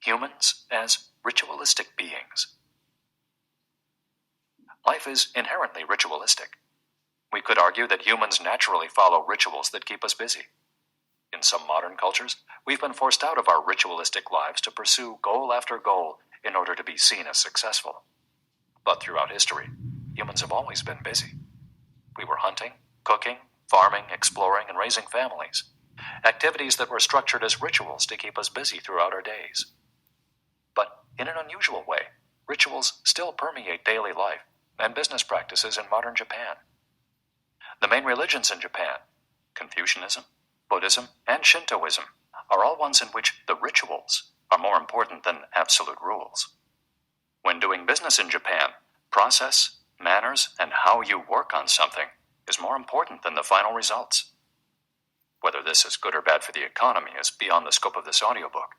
Humans as ritualistic beings. Life is inherently ritualistic. We could argue that humans naturally follow rituals that keep us busy. In some modern cultures, we've been forced out of our ritualistic lives to pursue goal after goal in order to be seen as successful. But throughout history, humans have always been busy. We were hunting, cooking, farming, exploring, and raising families. Activities that were structured as rituals to keep us busy throughout our days. But in an unusual way, rituals still permeate daily life and business practices in modern Japan. The main religions in Japan, Confucianism, Buddhism, and Shintoism, are all ones in which the rituals are more important than absolute rules. When doing business in Japan, process, manners, and how you work on something is more important than the final results. Whether this is good or bad for the economy is beyond the scope of this audiobook.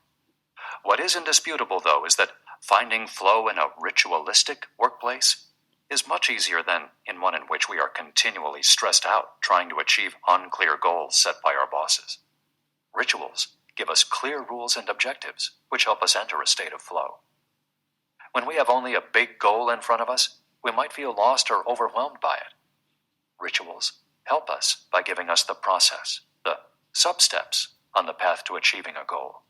What is indisputable, though, is that finding flow in a ritualistic workplace is much easier than in one in which we are continually stressed out trying to achieve unclear goals set by our bosses. Rituals give us clear rules and objectives, which help us enter a state of flow. When we have only a big goal in front of us, we might feel lost or overwhelmed by it. Rituals help us by giving us the process, the sub-steps on the path to achieving a goal.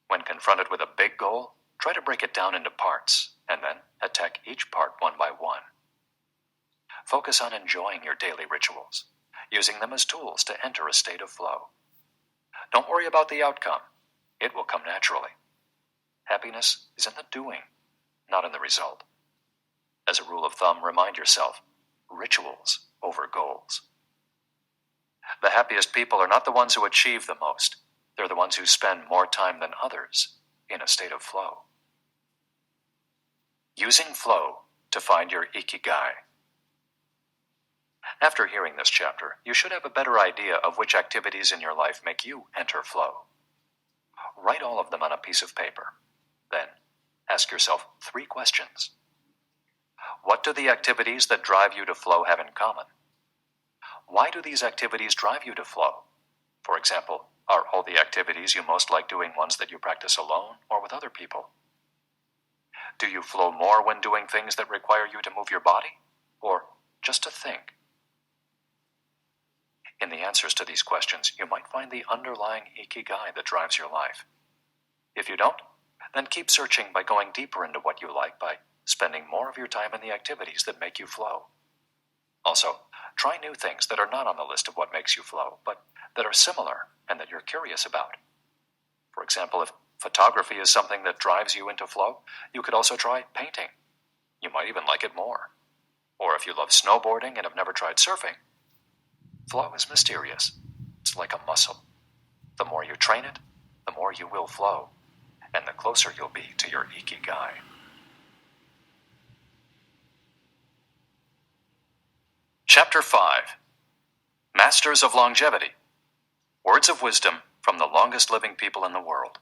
When confronted with a big goal, try to break it down into parts, and then attack each part one by one. Focus on enjoying your daily rituals, using them as tools to enter a state of flow. Don't worry about the outcome. It will come naturally. Happiness is in the doing, not in the result. As a rule of thumb, remind yourself, rituals over goals. The happiest people are not the ones who achieve the most. They're the ones who spend more time than others in a state of flow. Using flow to find your ikigai. After hearing this chapter, you should have a better idea of which activities in your life make you enter flow. Write all of them on a piece of paper. Then, ask yourself 3 questions. What do the activities that drive you to flow have in common? Why do these activities drive you to flow? For example, are all the activities you most like doing ones that you practice alone or with other people? Do you flow more when doing things that require you to move your body, or just to think? In the answers to these questions, you might find the underlying ikigai that drives your life. If you don't, then keep searching by going deeper into what you like by spending more of your time in the activities that make you flow. Also, try new things that are not on the list of what makes you flow, but that are similar and that you're curious about. For example, if photography is something that drives you into flow, you could also try painting. You might even like it more. Or if you love snowboarding and have never tried surfing, flow is mysterious. It's like a muscle. The more you train it, the more you will flow, and the closer you'll be to your ikigai. Chapter 5. Masters of Longevity. Words of wisdom from the longest living people in the world.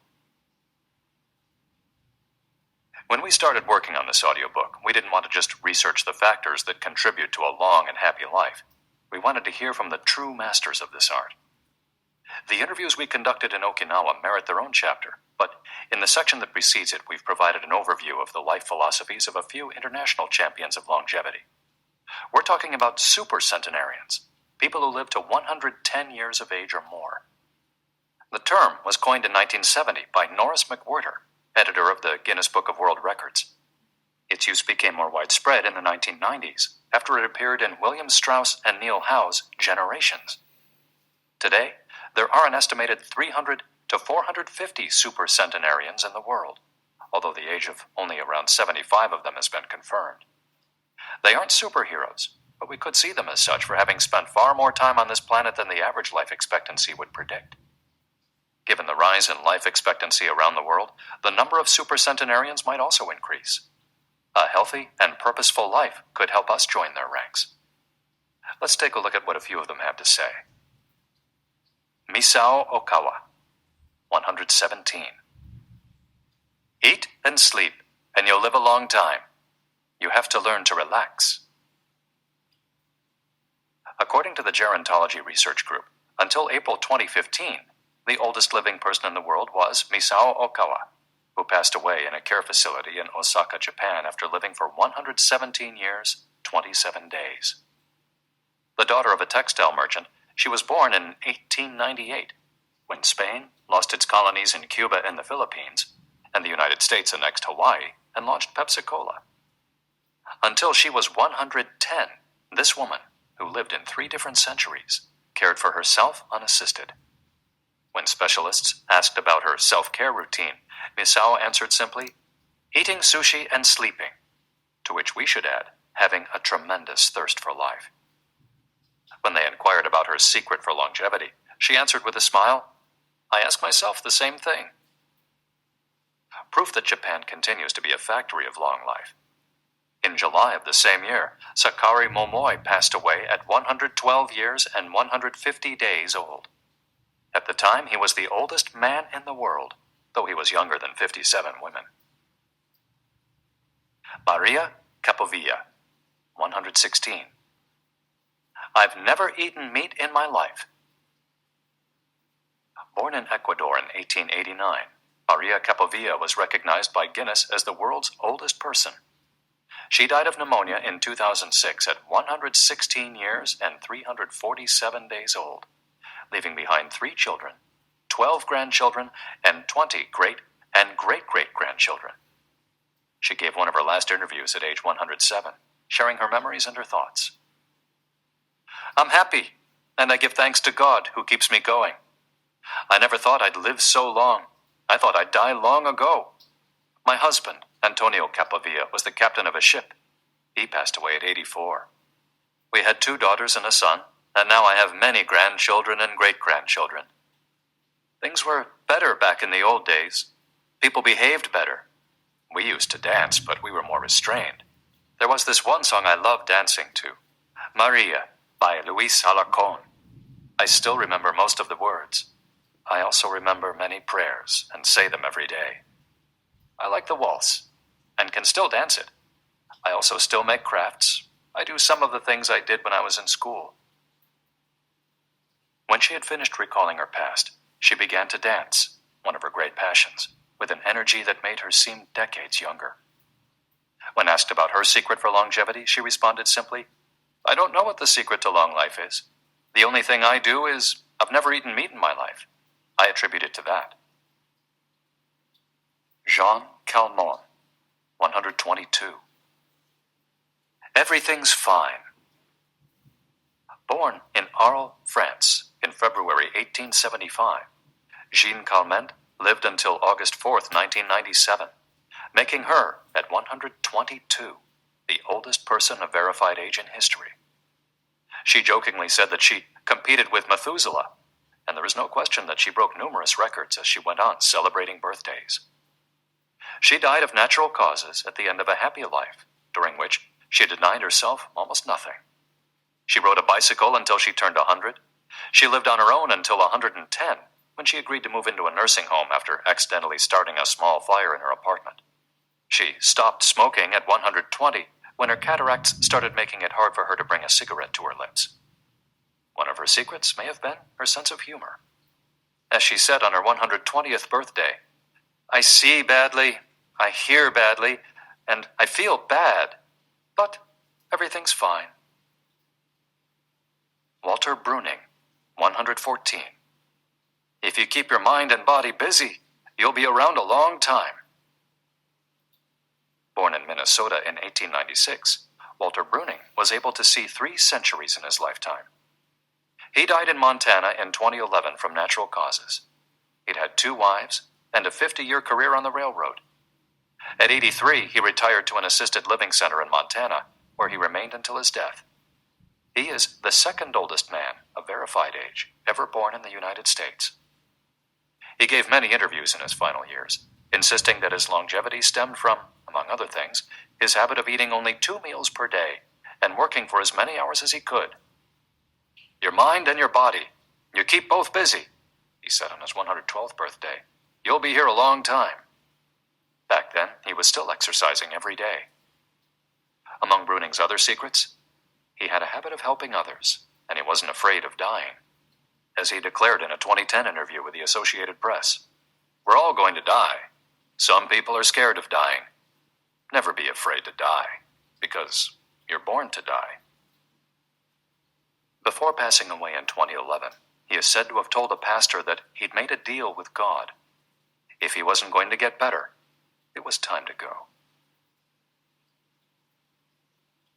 When we started working on this audiobook, we didn't want to just research the factors that contribute to a long and happy life. We wanted to hear from the true masters of this art. The interviews we conducted in Okinawa merit their own chapter, but in the section that precedes it, we've provided an overview of the life philosophies of a few international champions of longevity. We're talking about super centenarians, people who live to 110 years of age or more. The term was coined in 1970 by Norris McWhirter, editor of the Guinness Book of World Records. Its use became more widespread in the 1990s after it appeared in William Strauss and Neil Howe's Generations. Today, there are an estimated 300 to 450 supercentenarians in the world, although the age of only around 75 of them has been confirmed. They aren't superheroes, but we could see them as such for having spent far more time on this planet than the average life expectancy would predict. Given the rise in life expectancy around the world, the number of supercentenarians might also increase. A healthy and purposeful life could help us join their ranks. Let's take a look at what a few of them have to say. Misao Okawa, 117. Eat and sleep, and you'll live a long time. You have to learn to relax. According to the Gerontology Research Group, until April 2015, the oldest living person in the world was Misao Okawa, who passed away in a care facility in Osaka, Japan, after living for 117 years, 27 days. The daughter of a textile merchant, she was born in 1898, when Spain lost its colonies in Cuba and the Philippines, and the United States annexed Hawaii and launched Pepsi-Cola. Until she was 110, this woman, who lived in 3 different centuries, cared for herself unassisted. When specialists asked about her self-care routine, Misao answered simply, eating sushi and sleeping, to which we should add, having a tremendous thirst for life. When they inquired about her secret for longevity, she answered with a smile, I ask myself the same thing. Proof that Japan continues to be a factory of long life. In July of the same year, Sakari Momoi passed away at 112 years and 150 days old. At the time, he was the oldest man in the world, though he was younger than 57 women. Maria Capovilla, 116. I've never eaten meat in my life. Born in Ecuador in 1889, Maria Capovilla was recognized by Guinness as the world's oldest person. She died of pneumonia in 2006 at 116 years and 347 days old, leaving behind 3 children, 12 grandchildren, and 20 great and great-great-grandchildren. She gave one of her last interviews at age 107, sharing her memories and her thoughts. I'm happy, and I give thanks to God who keeps me going. I never thought I'd live so long. I thought I'd die long ago. My husband, Antonio Capovilla, was the captain of a ship. He passed away at 84. We had 2 daughters and a son, and now I have many grandchildren and great-grandchildren. Things were better back in the old days. People behaved better. We used to dance, but we were more restrained. There was this one song I loved dancing to, Maria, by Luis Alarcón. I still remember most of the words. I also remember many prayers and say them every day. I like the waltz, and can still dance it. I also still make crafts. I do some of the things I did when I was in school. When she had finished recalling her past, she began to dance, one of her great passions, with an energy that made her seem decades younger. When asked about her secret for longevity, she responded simply, I don't know what the secret to long life is. The only thing I do is, I've never eaten meat in my life. I attribute it to that. Jean Calment, 122. Everything's fine. Born in Arles, France, in February 1875, Jean Calment lived until August 4th, 1997, making her, at 122, the oldest person of verified age in history. She jokingly said that she competed with Methuselah, and there is no question that she broke numerous records as she went on celebrating birthdays. She died of natural causes at the end of a happy life, during which she denied herself almost nothing. She rode a bicycle until she turned 100. She lived on her own until 110, when she agreed to move into a nursing home after accidentally starting a small fire in her apartment. She stopped smoking at 120, when her cataracts started making it hard for her to bring a cigarette to her lips. One of her secrets may have been her sense of humor. As she said on her 120th birthday, I see badly, I hear badly, and I feel bad, but everything's fine. Walter Bruning, 114. If you keep your mind and body busy, you'll be around a long time. Born in Minnesota. Minnesota in 1896, Walter Bruning was able to see 3 centuries in his lifetime. He died in Montana in 2011 from natural causes. He'd had 2 wives and a 50-year career on the railroad. At 83, he retired to an assisted living center in Montana, where he remained until his death. He is the 2nd oldest man of verified age ever born in the United States. He gave many interviews in his final years, insisting that his longevity stemmed from, among other things, his habit of eating only 2 meals per day and working for as many hours as he could. "Your mind and your body, you keep both busy," he said on his 112th birthday. "You'll be here a long time." Back then, he was still exercising every day. Among Bruning's other secrets, he had a habit of helping others, and he wasn't afraid of dying. As he declared in a 2010 interview with the Associated Press, "We're all going to die. Some people are scared of dying. Never be afraid to die, because you're born to die." Before passing away in 2011, he is said to have told a pastor that he'd made a deal with God. If he wasn't going to get better, it was time to go.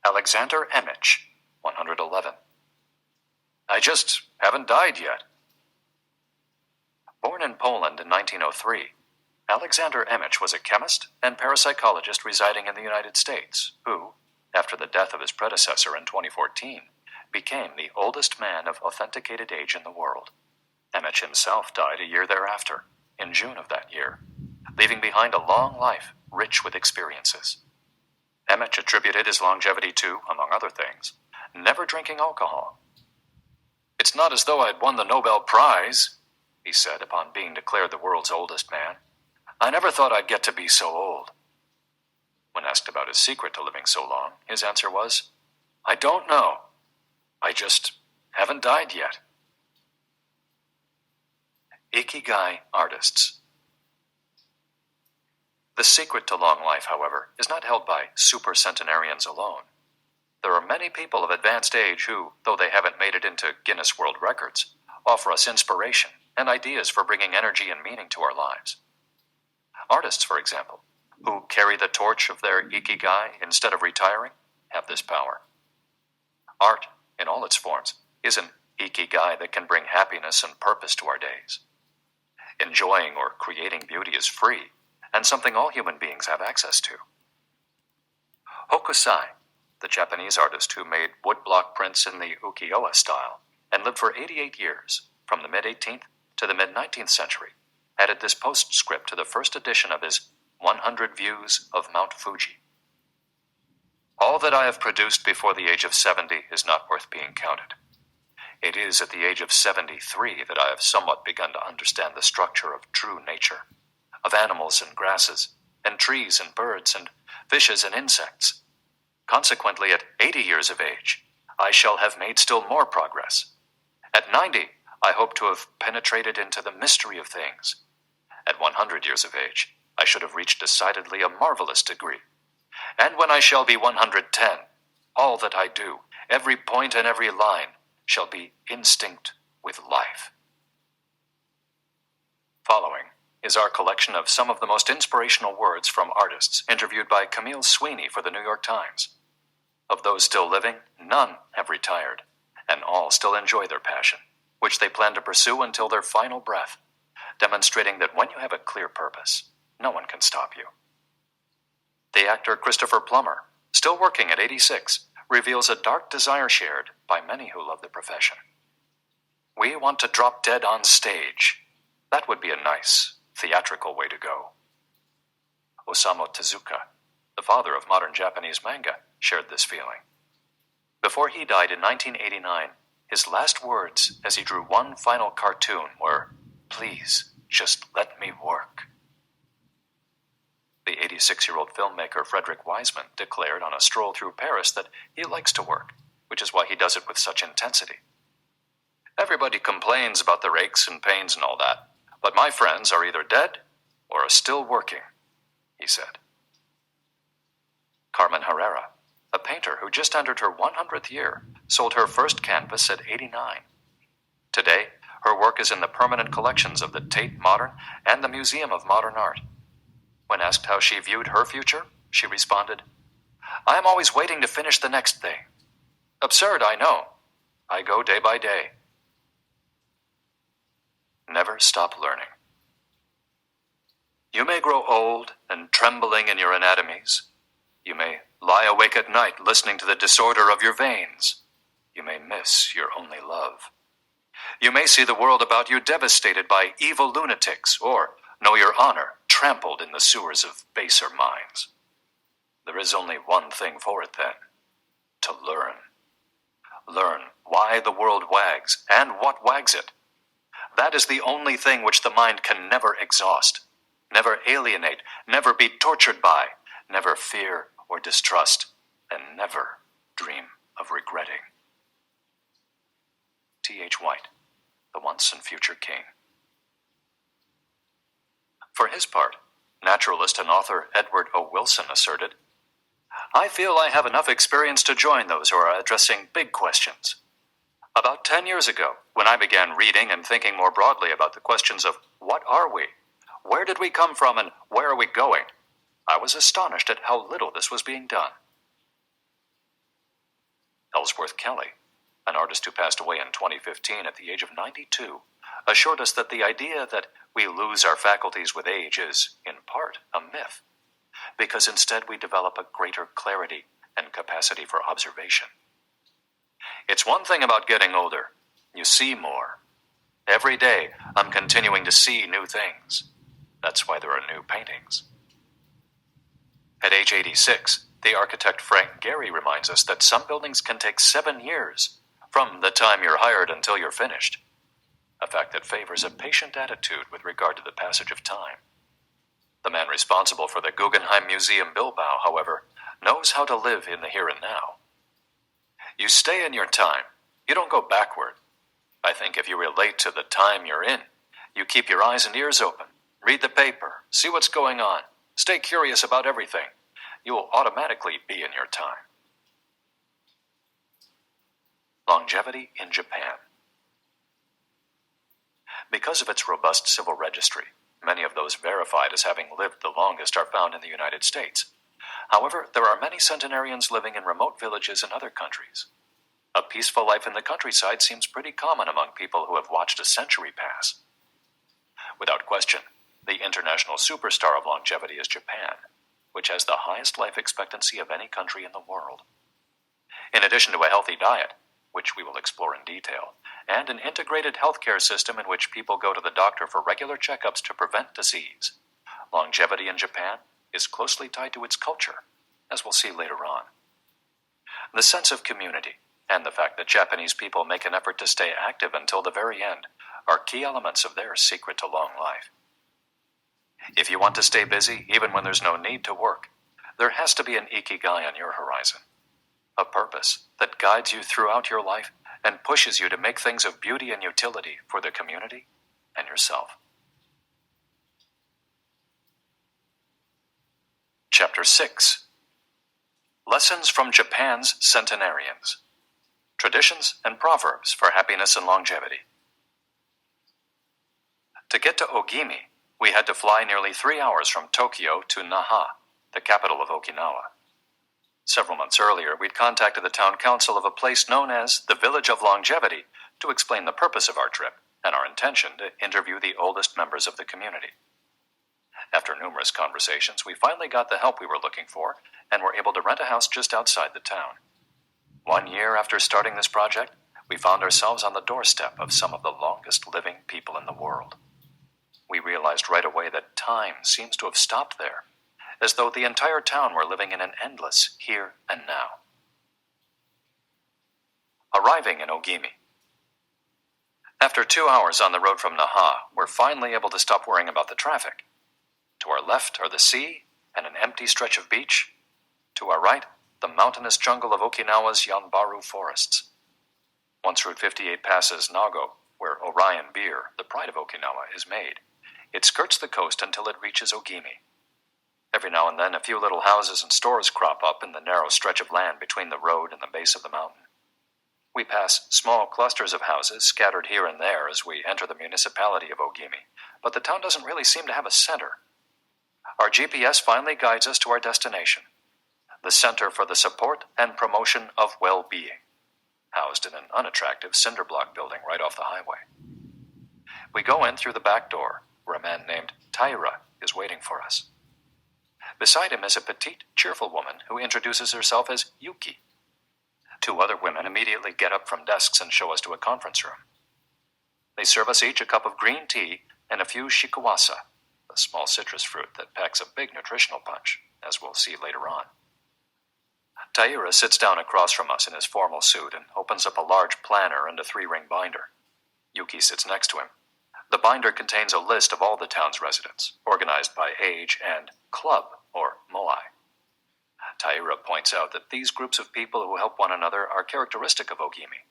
Alexander Emich, 111. "I just haven't died yet." Born in Poland in 1903, Alexander Emich was a chemist and parapsychologist residing in the United States, who, after the death of his predecessor in 2014, became the oldest man of authenticated age in the world. Emich himself died a year thereafter, in June of that year, leaving behind a long life rich with experiences. Emich attributed his longevity to, among other things, never drinking alcohol. "It's not as though I'd won the Nobel Prize," he said upon being declared the world's oldest man. "I never thought I'd get to be so old." When asked about his secret to living so long, his answer was, "I don't know. I just haven't died yet." Ikigai artists. The secret to long life, however, is not held by supercentenarians alone. There are many people of advanced age who, though they haven't made it into Guinness World Records, offer us inspiration and ideas for bringing energy and meaning to our lives. Artists, for example, who carry the torch of their ikigai instead of retiring, have this power. Art, in all its forms, is an ikigai that can bring happiness and purpose to our days. Enjoying or creating beauty is free, and something all human beings have access to. Hokusai, the Japanese artist who made woodblock prints in the ukiyo-e style and lived for 88 years, from the mid-18th to the mid-19th century, added this postscript to the first edition of his 100 Views of Mount Fuji. "All that I have produced before the age of 70 is not worth being counted. It is at the age of 73 that I have somewhat begun to understand the structure of true nature, of animals and grasses, and trees and birds, and fishes and insects. Consequently, at 80 years of age, I shall have made still more progress. At 90, I hope to have penetrated into the mystery of things. At 100 years of age, I should have reached decidedly a marvelous degree. And when I shall be 110, all that I do, every point and every line, shall be instinct with life." Following is our collection of some of the most inspirational words from artists interviewed by Camille Sweeney for the New York Times. Of those still living, none have retired, and all still enjoy their passion, which they plan to pursue until their final breath, demonstrating that when you have a clear purpose, no one can stop you. The actor Christopher Plummer, still working at 86, reveals a dark desire shared by many who love the profession. "We want to drop dead on stage. That would be a nice, theatrical way to go." Osamu Tezuka, the father of modern Japanese manga, shared this feeling. Before he died in 1989, his last words as he drew one final cartoon were, "Please, just let me work." The 86-year-old filmmaker Frederick Wiseman declared on a stroll through Paris that he likes to work, which is why he does it with such intensity. "Everybody complains about their aches and pains and all that, but my friends are either dead or are still working," he said. Carmen Herrera, a painter who just entered her 100th year, sold her first canvas at 89. Today, her work is in the permanent collections of the Tate Modern and the Museum of Modern Art. When asked how she viewed her future, she responded, I am always waiting to finish the next thing. Absurd, I know. I go day by day. Never stop learning. You may grow old and trembling in your anatomies. You may lie awake at night listening to the disorder of your veins. You may miss your only love. You may see the world about you devastated by evil lunatics, or know your honor trampled in the sewers of baser minds. There is only one thing for it then: to learn. Learn why the world wags and what wags it. That is the only thing which the mind can never exhaust, never alienate, never be tortured by, never fear or distrust, and never dream of regretting. T.H. White, the once and future king. For his part, naturalist and author Edward O. Wilson asserted, I feel I have enough experience to join those who are addressing big questions. About 10 years ago, when I began reading and thinking more broadly about the questions of what are we, where did we come from, and where are we going, I was astonished at how little this was being done. Ellsworth Kelly, an artist who passed away in 2015 at the age of 92, assured us that the idea that we lose our faculties with age is, in part, a myth, because instead we develop a greater clarity and capacity for observation. It's one thing about getting older. You see more. Every day, I'm continuing to see new things. That's why there are new paintings. At age 86, the architect Frank Gehry reminds us that some buildings can take 7 years, from the time you're hired until you're finished, a fact that favors a patient attitude with regard to the passage of time. The man responsible for the Guggenheim Museum Bilbao, however, knows how to live in the here and now. You stay in your time. You don't go backward. I think if you relate to the time you're in, you keep your eyes and ears open, read the paper, see what's going on, stay curious about everything, you will automatically be in your time. Longevity in Japan. Because of its robust civil registry, many of those verified as having lived the longest are found in the United States. However, there are many centenarians living in remote villages in other countries. A peaceful life in the countryside seems pretty common among people who have watched a century pass. Without question, the international superstar of longevity is Japan, which has the highest life expectancy of any country in the world. In addition to a healthy diet, which we will explore in detail, and an integrated healthcare system in which people go to the doctor for regular checkups to prevent disease, longevity in Japan is closely tied to its culture, as we'll see later on. The sense of community and the fact that Japanese people make an effort to stay active until the very end are key elements of their secret to long life. If you want to stay busy even when there's no need to work, there has to be an ikigai on your horizon, a purpose that guides you throughout your life and pushes you to make things of beauty and utility for the community and yourself. Chapter 6. Lessons from Japan's Centenarians. Traditions and Proverbs for Happiness and Longevity. To get to Ogimi, we had to fly nearly 3 hours from Tokyo to Naha, the capital of Okinawa. Several months earlier, we'd contacted the town council of a place known as the Village of Longevity to explain the purpose of our trip and our intention to interview the oldest members of the community. After numerous conversations, we finally got the help we were looking for and were able to rent a house just outside the town. 1 year after starting this project, we found ourselves on the doorstep of some of the longest living people in the world. We realized right away that time seems to have stopped there, as though the entire town were living in an endless here and now. Arriving in Ogimi. After 2 hours on the road from Naha, we're finally able to stop worrying about the traffic. To our left are the sea and an empty stretch of beach. To our right, the mountainous jungle of Okinawa's Yanbaru forests. Once Route 58 passes Nago, where Orion beer, the pride of Okinawa, is made, it skirts the coast until it reaches Ogimi. Every now and then, a few little houses and stores crop up in the narrow stretch of land between the road and the base of the mountain. We pass small clusters of houses scattered here and there as we enter the municipality of Ogimi, but the town doesn't really seem to have a center. Our GPS finally guides us to our destination, the Center for the Support and Promotion of Well-Being, housed in an unattractive cinder block building right off the highway. We go in through the back door, where a man named Taira is waiting for us. Beside him is a petite, cheerful woman who introduces herself as Yuki. Two other women immediately get up from desks and show us to a conference room. They serve us each a cup of green tea and a few shikuwasa, a small citrus fruit that packs a big nutritional punch, as we'll see later on. Taira sits down across from us in his formal suit and opens up a large planner and a 3-ring binder. Yuki sits next to him. The binder contains a list of all the town's residents, organized by age and club, or moai. Taira points out that these groups of people who help one another are characteristic of Ogimi.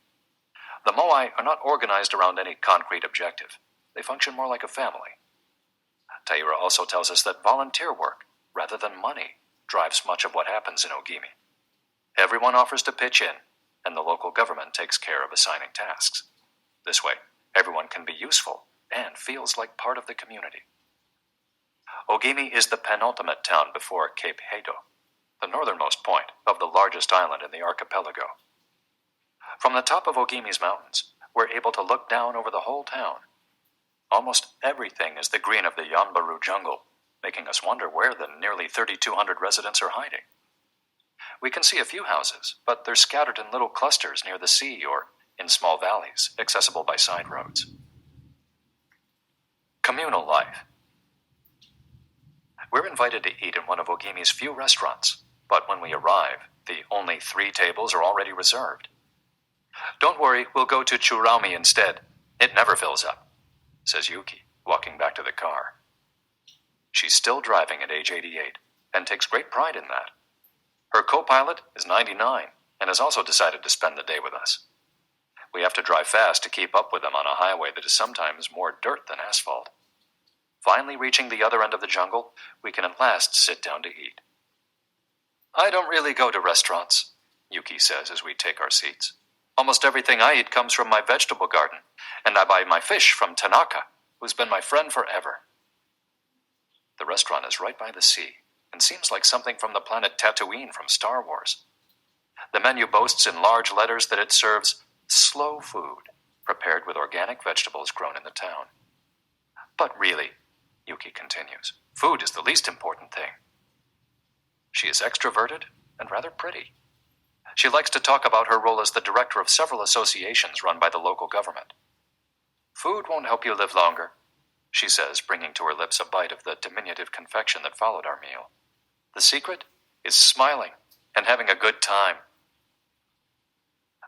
The moai are not organized around any concrete objective. They function more like a family. Taira also tells us that volunteer work, rather than money, drives much of what happens in Ogimi. Everyone offers to pitch in, and the local government takes care of assigning tasks. This way, everyone can be useful and feels like part of the community. Ogimi is the penultimate town before Cape Heido, the northernmost point of the largest island in the archipelago. From the top of Ogimi's mountains, we're able to look down over the whole town. Almost everything is the green of the Yanbaru jungle, making us wonder where the nearly 3,200 residents are hiding. We can see a few houses, but they're scattered in little clusters near the sea or in small valleys, accessible by side roads. Communal life. We're invited to eat in one of Ogimi's few restaurants, but when we arrive, the only 3 tables are already reserved. "Don't worry, we'll go to Churaumi instead. It never fills up," says Yuki, walking back to the car. She's still driving at age 88, and takes great pride in that. Her co-pilot is 99, and has also decided to spend the day with us. We have to drive fast to keep up with them on a highway that is sometimes more dirt than asphalt. Finally reaching the other end of the jungle, we can at last sit down to eat. "I don't really go to restaurants," Yuki says as we take our seats. "Almost everything I eat comes from my vegetable garden, and I buy my fish from Tanaka, who's been my friend forever." The restaurant is right by the sea, and seems like something from the planet Tatooine from Star Wars. The menu boasts in large letters that it serves slow food, prepared with organic vegetables grown in the town. "But really," Yuki continues, "food is the least important thing." She is extroverted and rather pretty. She likes to talk about her role as the director of several associations run by the local government. "Food won't help you live longer," she says, bringing to her lips a bite of the diminutive confection that followed our meal. "The secret is smiling and having a good time."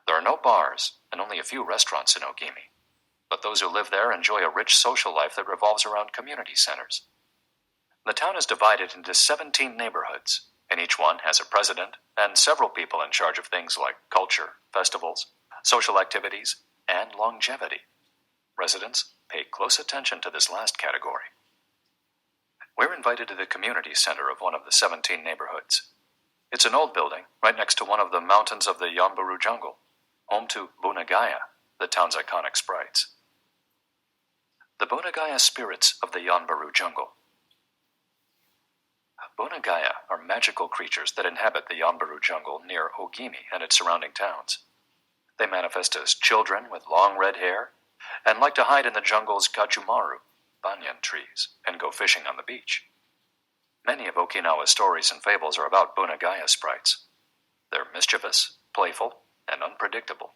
There are no bars and only a few restaurants in Ogimi, but those who live there enjoy a rich social life that revolves around community centers. The town is divided into 17 neighborhoods, and each one has a president and several people in charge of things like culture, festivals, social activities, and longevity. Residents pay close attention to this last category. We're invited to the community center of one of the 17 neighborhoods. It's an old building right next to one of the mountains of the Yanbaru jungle, home to Bunagaya, the town's iconic sprites. The Bunagaya spirits of the Yanbaru jungle. Bunagaya are magical creatures that inhabit the Yanbaru jungle near Ogimi and its surrounding towns. They manifest as children with long red hair and like to hide in the jungle's gajumaru, banyan trees, and go fishing on the beach. Many of Okinawa's stories and fables are about Bunagaya sprites. They're mischievous, playful, and unpredictable.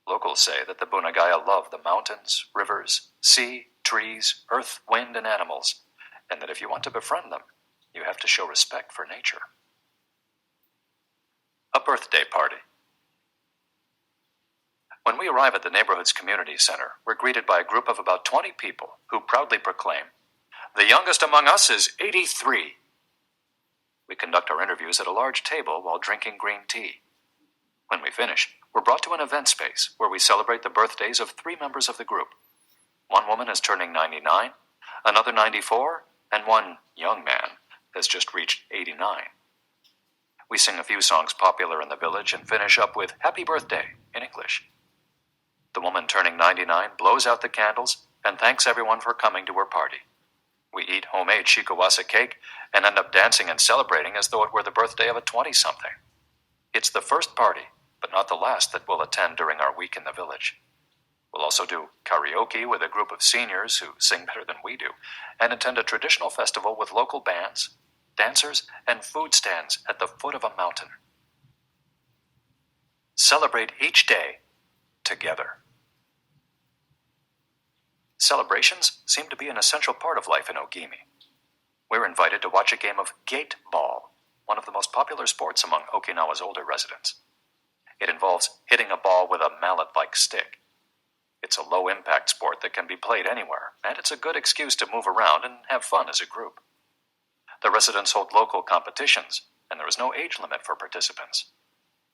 Locals say that the Bunagaya love the mountains, rivers, sea, trees, earth, wind, and animals, and that if you want to befriend them, you have to show respect for nature. A birthday party. When we arrive at the neighborhood's community center, we're greeted by a group of about 20 people who proudly proclaim, "The youngest among us is 83. We conduct our interviews at a large table while drinking green tea. When we finish, we're brought to an event space where we celebrate the birthdays of 3 members of the group. One woman is turning 99, another 94, and one young man has just reached 89. We sing a few songs popular in the village and finish up with "Happy Birthday" in English. The woman turning 99 blows out the candles and thanks everyone for coming to her party. We eat homemade shikawase cake and end up dancing and celebrating as though it were the birthday of a 20-something. It's the first party, but not the last, that we'll attend during our week in the village. We'll also do karaoke with a group of seniors who sing better than we do, and attend a traditional festival with local bands, dancers, and food stands at the foot of a mountain. Celebrate each day together. Celebrations seem to be an essential part of life in Ogimi. We're invited to watch a game of gate ball, one of the most popular sports among Okinawa's older residents. It involves hitting a ball with a mallet-like stick. It's a low-impact sport that can be played anywhere, and it's a good excuse to move around and have fun as a group. The residents hold local competitions, and there is no age limit for participants.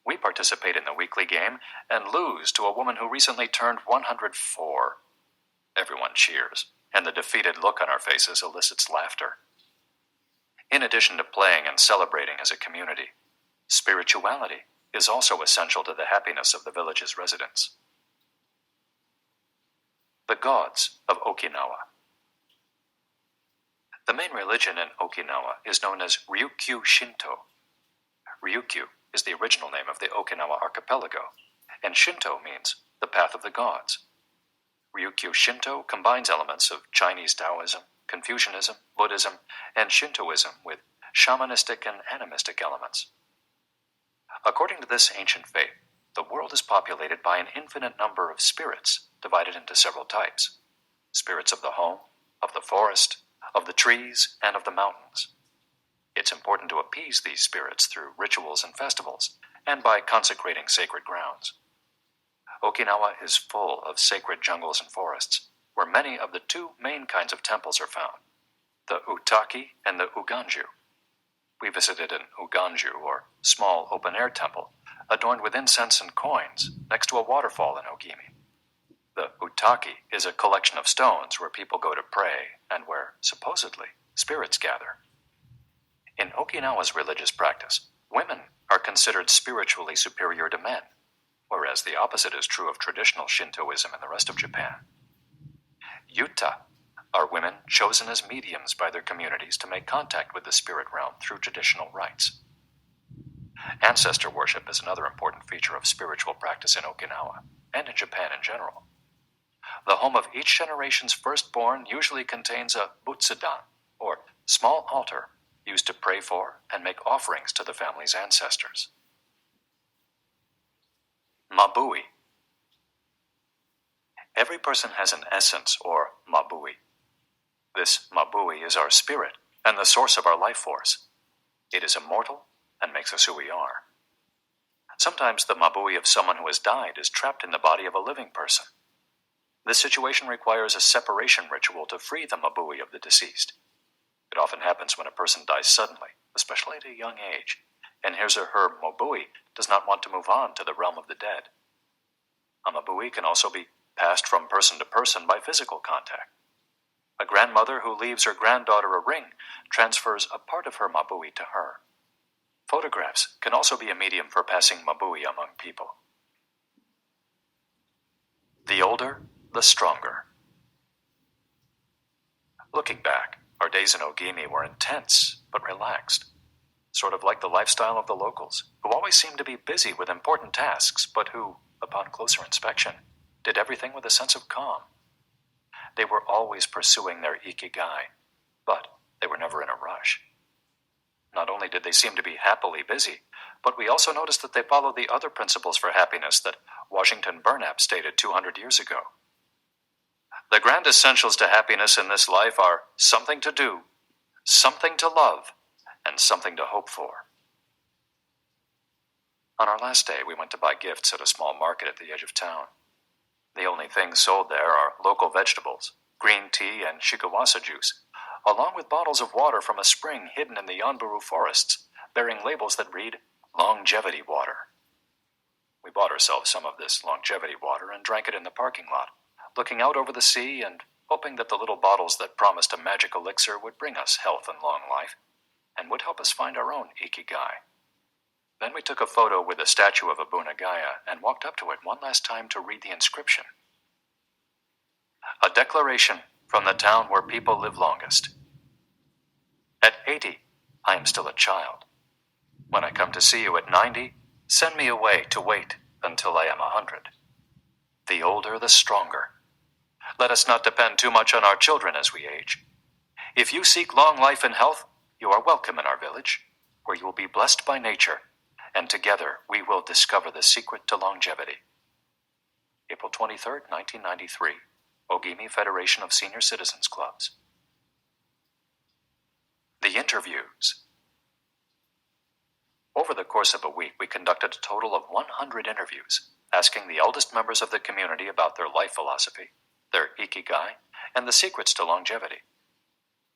We participate in the weekly game and lose to a woman who recently turned 104. Everyone cheers, and the defeated look on our faces elicits laughter. In addition to playing and celebrating as a community, spirituality is also essential to the happiness of the village's residents. The gods of Okinawa. The main religion in Okinawa is known as Ryukyu Shinto. Ryukyu is the original name of the Okinawa archipelago, and Shinto means the path of the gods. Ryukyu Shinto combines elements of Chinese Taoism, Confucianism, Buddhism, and Shintoism with shamanistic and animistic elements. According to this ancient faith, the world is populated by an infinite number of spirits divided into several types: spirits of the home, of the forest, of the trees, and of the mountains. It's important to appease these spirits through rituals and festivals, and by consecrating sacred grounds. Okinawa is full of sacred jungles and forests, where many of the two main kinds of temples are found, the Utaki and the Uganju. We visited an Uganju, or small open-air temple, adorned with incense and coins, next to a waterfall in Ogimi. The Utaki is a collection of stones where people go to pray, and where, supposedly, spirits gather. In Okinawa's religious practice, women are considered spiritually superior to men, whereas the opposite is true of traditional Shintoism in the rest of Japan. Yuta are women chosen as mediums by their communities to make contact with the spirit realm through traditional rites. Ancestor worship is another important feature of spiritual practice in Okinawa, and in Japan in general. The home of each generation's firstborn usually contains a butsudan, or small altar, used to pray for and make offerings to the family's ancestors. Mabui. Every person has an essence, or mabui. This mabui is our spirit and the source of our life force. It is immortal and makes us who we are. Sometimes the mabui of someone who has died is trapped in the body of a living person. This situation requires a separation ritual to free the mabui of the deceased. It often happens when a person dies suddenly, especially at a young age, and his or her mabui does not want to move on to the realm of the dead. A mabui can also be passed from person to person by physical contact. A grandmother who leaves her granddaughter a ring transfers a part of her mabui to her. Photographs can also be a medium for passing mabui among people. The older, the stronger. Looking back, our days in Ogimi were intense but relaxed, sort of like the lifestyle of the locals, who always seemed to be busy with important tasks, but who, upon closer inspection, did everything with a sense of calm. They were always pursuing their ikigai, but they were never in a rush. Not only did they seem to be happily busy, but we also noticed that they followed the other principles for happiness that Washington Burnap stated 200 years ago. The grand essentials to happiness in this life are something to do, something to love, and something to hope for. On our last day, we went to buy gifts at a small market at the edge of town. The only things sold there are local vegetables, green tea, and shikawase juice, along with bottles of water from a spring hidden in the Yanburu forests, bearing labels that read, longevity water. We bought ourselves some of this longevity water and drank it in the parking lot, looking out over the sea and hoping that the little bottles that promised a magic elixir would bring us health and long life, and would help us find our own ikigai. Then we took a photo with a statue of Abunagaya and walked up to it one last time to read the inscription. A declaration from the town where people live longest. At 80, I am still a child. When I come to see you at 90, send me away to wait until I am 100. The older, the stronger. Let us not depend too much on our children as we age. If you seek long life and health, you are welcome in our village, where you will be blessed by nature, and together we will discover the secret to longevity. April 23, 1993, Ogimi Federation of Senior Citizens Clubs. The interviews. Over the course of a week, we conducted a total of 100 interviews, asking the eldest members of the community about their life philosophy, their ikigai, and the secrets to longevity.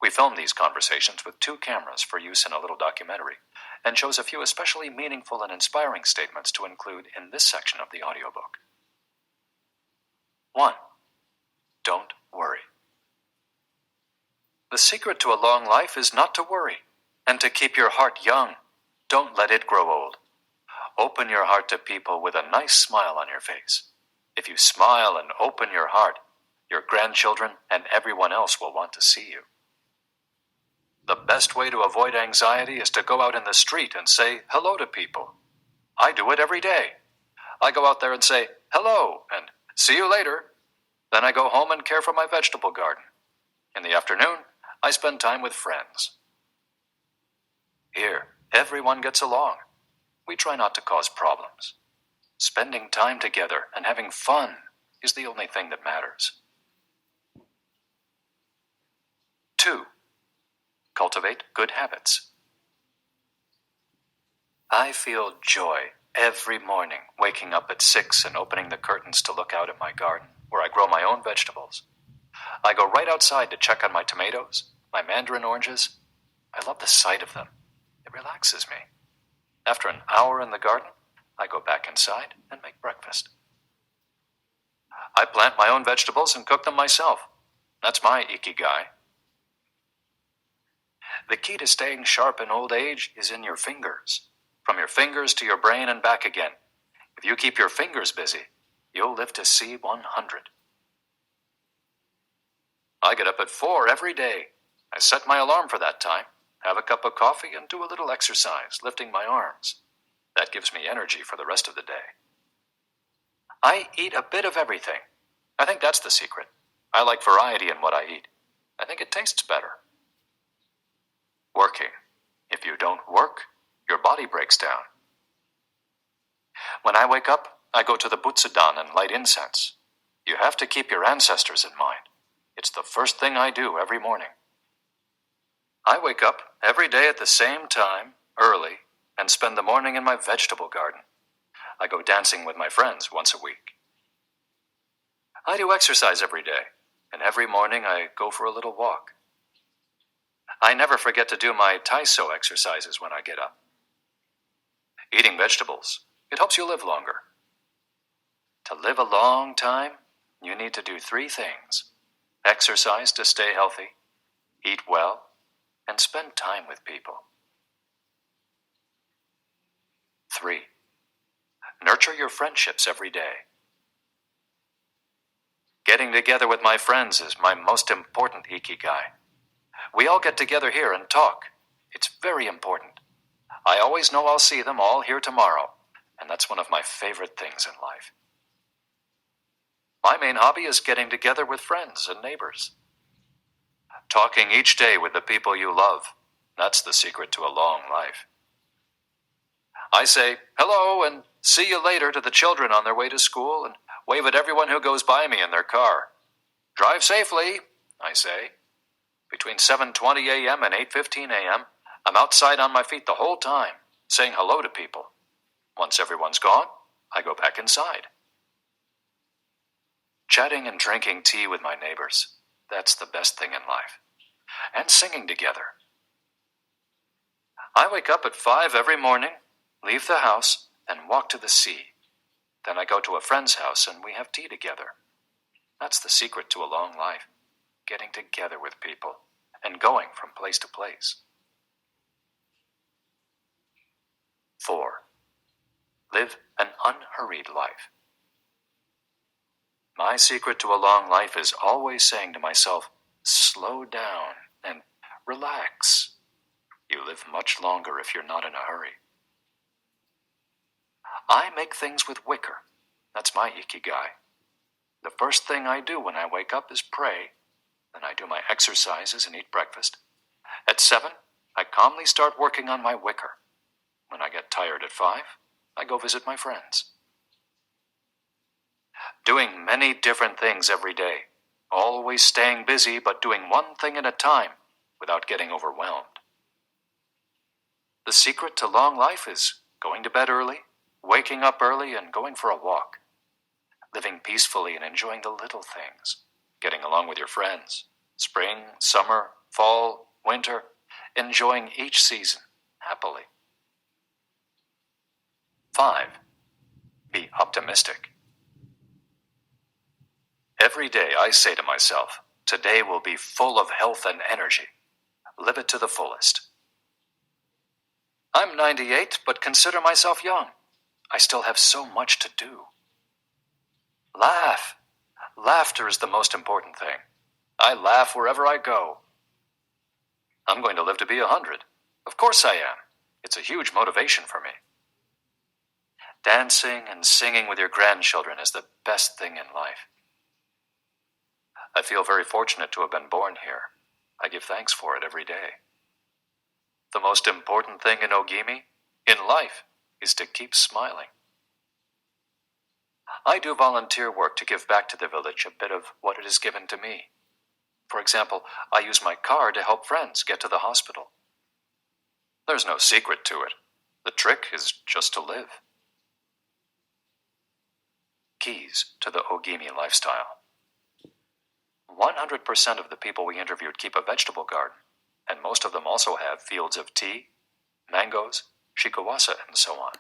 We filmed these conversations with 2 cameras for use in a little documentary, and chose a few especially meaningful and inspiring statements to include in this section of the audiobook. 1. Don't worry. The secret to a long life is not to worry, and to keep your heart young. Don't let it grow old. Open your heart to people with a nice smile on your face. If you smile and open your heart, your grandchildren and everyone else will want to see you. The best way to avoid anxiety is to go out in the street and say hello to people. I do it every day. I go out there and say hello and see you later. Then I go home and care for my vegetable garden. In the afternoon, I spend time with friends. Here, everyone gets along. We try not to cause problems. Spending time together and having fun is the only thing that matters. 2. Cultivate good habits. I feel joy every morning waking up at 6 and opening the curtains to look out at my garden, where I grow my own vegetables. I go right outside to check on my tomatoes, my mandarin oranges. I love the sight of them. It relaxes me. After an hour in the garden, I go back inside and make breakfast. I plant my own vegetables and cook them myself. That's my ikigai. The key to staying sharp in old age is in your fingers. From your fingers to your brain and back again. If you keep your fingers busy, you'll live to see 100. I get up at 4 every day. I set my alarm for that time, have a cup of coffee, and do a little exercise, lifting my arms. That gives me energy for the rest of the day. I eat a bit of everything. I think that's the secret. I like variety in what I eat. I think it tastes better. Working. If you don't work, your body breaks down. When I wake up, I go to the Butsudan and light incense. You have to keep your ancestors in mind. It's the first thing I do every morning. I wake up every day at the same time, early, and spend the morning in my vegetable garden. I go dancing with my friends once a week. I do exercise every day, and every morning I go for a little walk. I never forget to do my Taiso exercises when I get up. Eating vegetables, it helps you live longer. To live a long time, you need to do 3 things. Exercise to stay healthy, eat well, and spend time with people. 3. Nurture your friendships every day. Getting together with my friends is my most important ikigai. We all get together here and talk. It's very important. I always know I'll see them all here tomorrow, and that's one of my favorite things in life. My main hobby is getting together with friends and neighbors. Talking each day with the people you love, that's the secret to a long life. I say hello and see you later to the children on their way to school and wave at everyone who goes by me in their car. Drive safely, I say. Between 7:20 a.m. and 8:15 a.m., I'm outside on my feet the whole time, saying hello to people. Once everyone's gone, I go back inside. Chatting and drinking tea with my neighbors, that's the best thing in life. And singing together. I wake up at 5 every morning, leave the house, and walk to the sea. Then I go to a friend's house and we have tea together. That's the secret to a long life, getting together with people and going from place to place. 4. Live an unhurried life. My secret to a long life is always saying to myself, slow down and relax. You live much longer if you're not in a hurry. I make things with wicker. That's my ikigai. The first thing I do when I wake up is pray. Then I do my exercises and eat breakfast. At 7, I calmly start working on my wicker. When I get tired at 5, I go visit my friends. Doing many different things every day. Always staying busy, but doing one thing at a time without getting overwhelmed. The secret to long life is going to bed early, waking up early, and going for a walk. Living peacefully and enjoying the little things. Getting along with your friends. Spring, summer, fall, winter. Enjoying each season happily. 5. Be optimistic. Every day I say to myself, today will be full of health and energy. Live it to the fullest. I'm 98, but consider myself young. I still have so much to do. Laugh. Laughter is the most important thing. I laugh wherever I go. I'm going to live to be 100. Of course I am. It's a huge motivation for me. Dancing and singing with your grandchildren is the best thing in life. I feel very fortunate to have been born here. I give thanks for it every day. The most important thing in Ogimi, in life, is to keep smiling. I do volunteer work to give back to the village a bit of what it has given to me. For example, I use my car to help friends get to the hospital. There's no secret to it. The trick is just to live. Keys to the Ogimi lifestyle. 100% of the people we interviewed keep a vegetable garden, and most of them also have fields of tea, mangoes, shikawasa, and so on.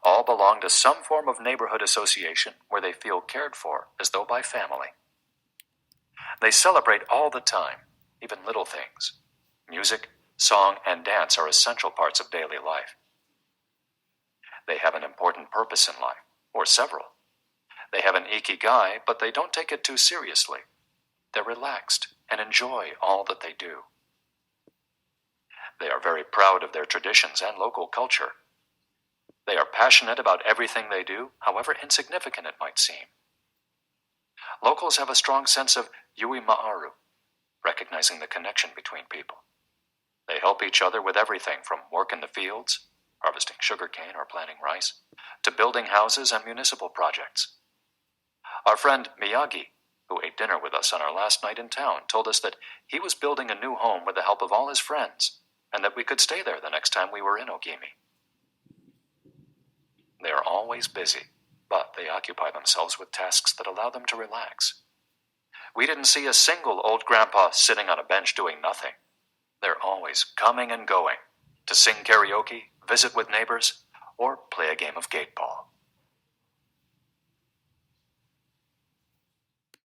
All belong to some form of neighborhood association where they feel cared for as though by family. They celebrate all the time, even little things. Music, song, and dance are essential parts of daily life. They have an important purpose in life, or several. They have an ikigai, but they don't take it too seriously. They're relaxed and enjoy all that they do. They are very proud of their traditions and local culture. They are passionate about everything they do, however insignificant it might seem. Locals have a strong sense of yui ma'aru, recognizing the connection between people. They help each other with everything from work in the fields, harvesting sugarcane or planting rice, to building houses and municipal projects. Our friend Miyagi, who ate dinner with us on our last night in town, told us that he was building a new home with the help of all his friends, and that we could stay there the next time we were in Ogimi. They are always busy, but they occupy themselves with tasks that allow them to relax. We didn't see a single old grandpa sitting on a bench doing nothing. They're always coming and going to sing karaoke, visit with neighbors, or play a game of 8-ball.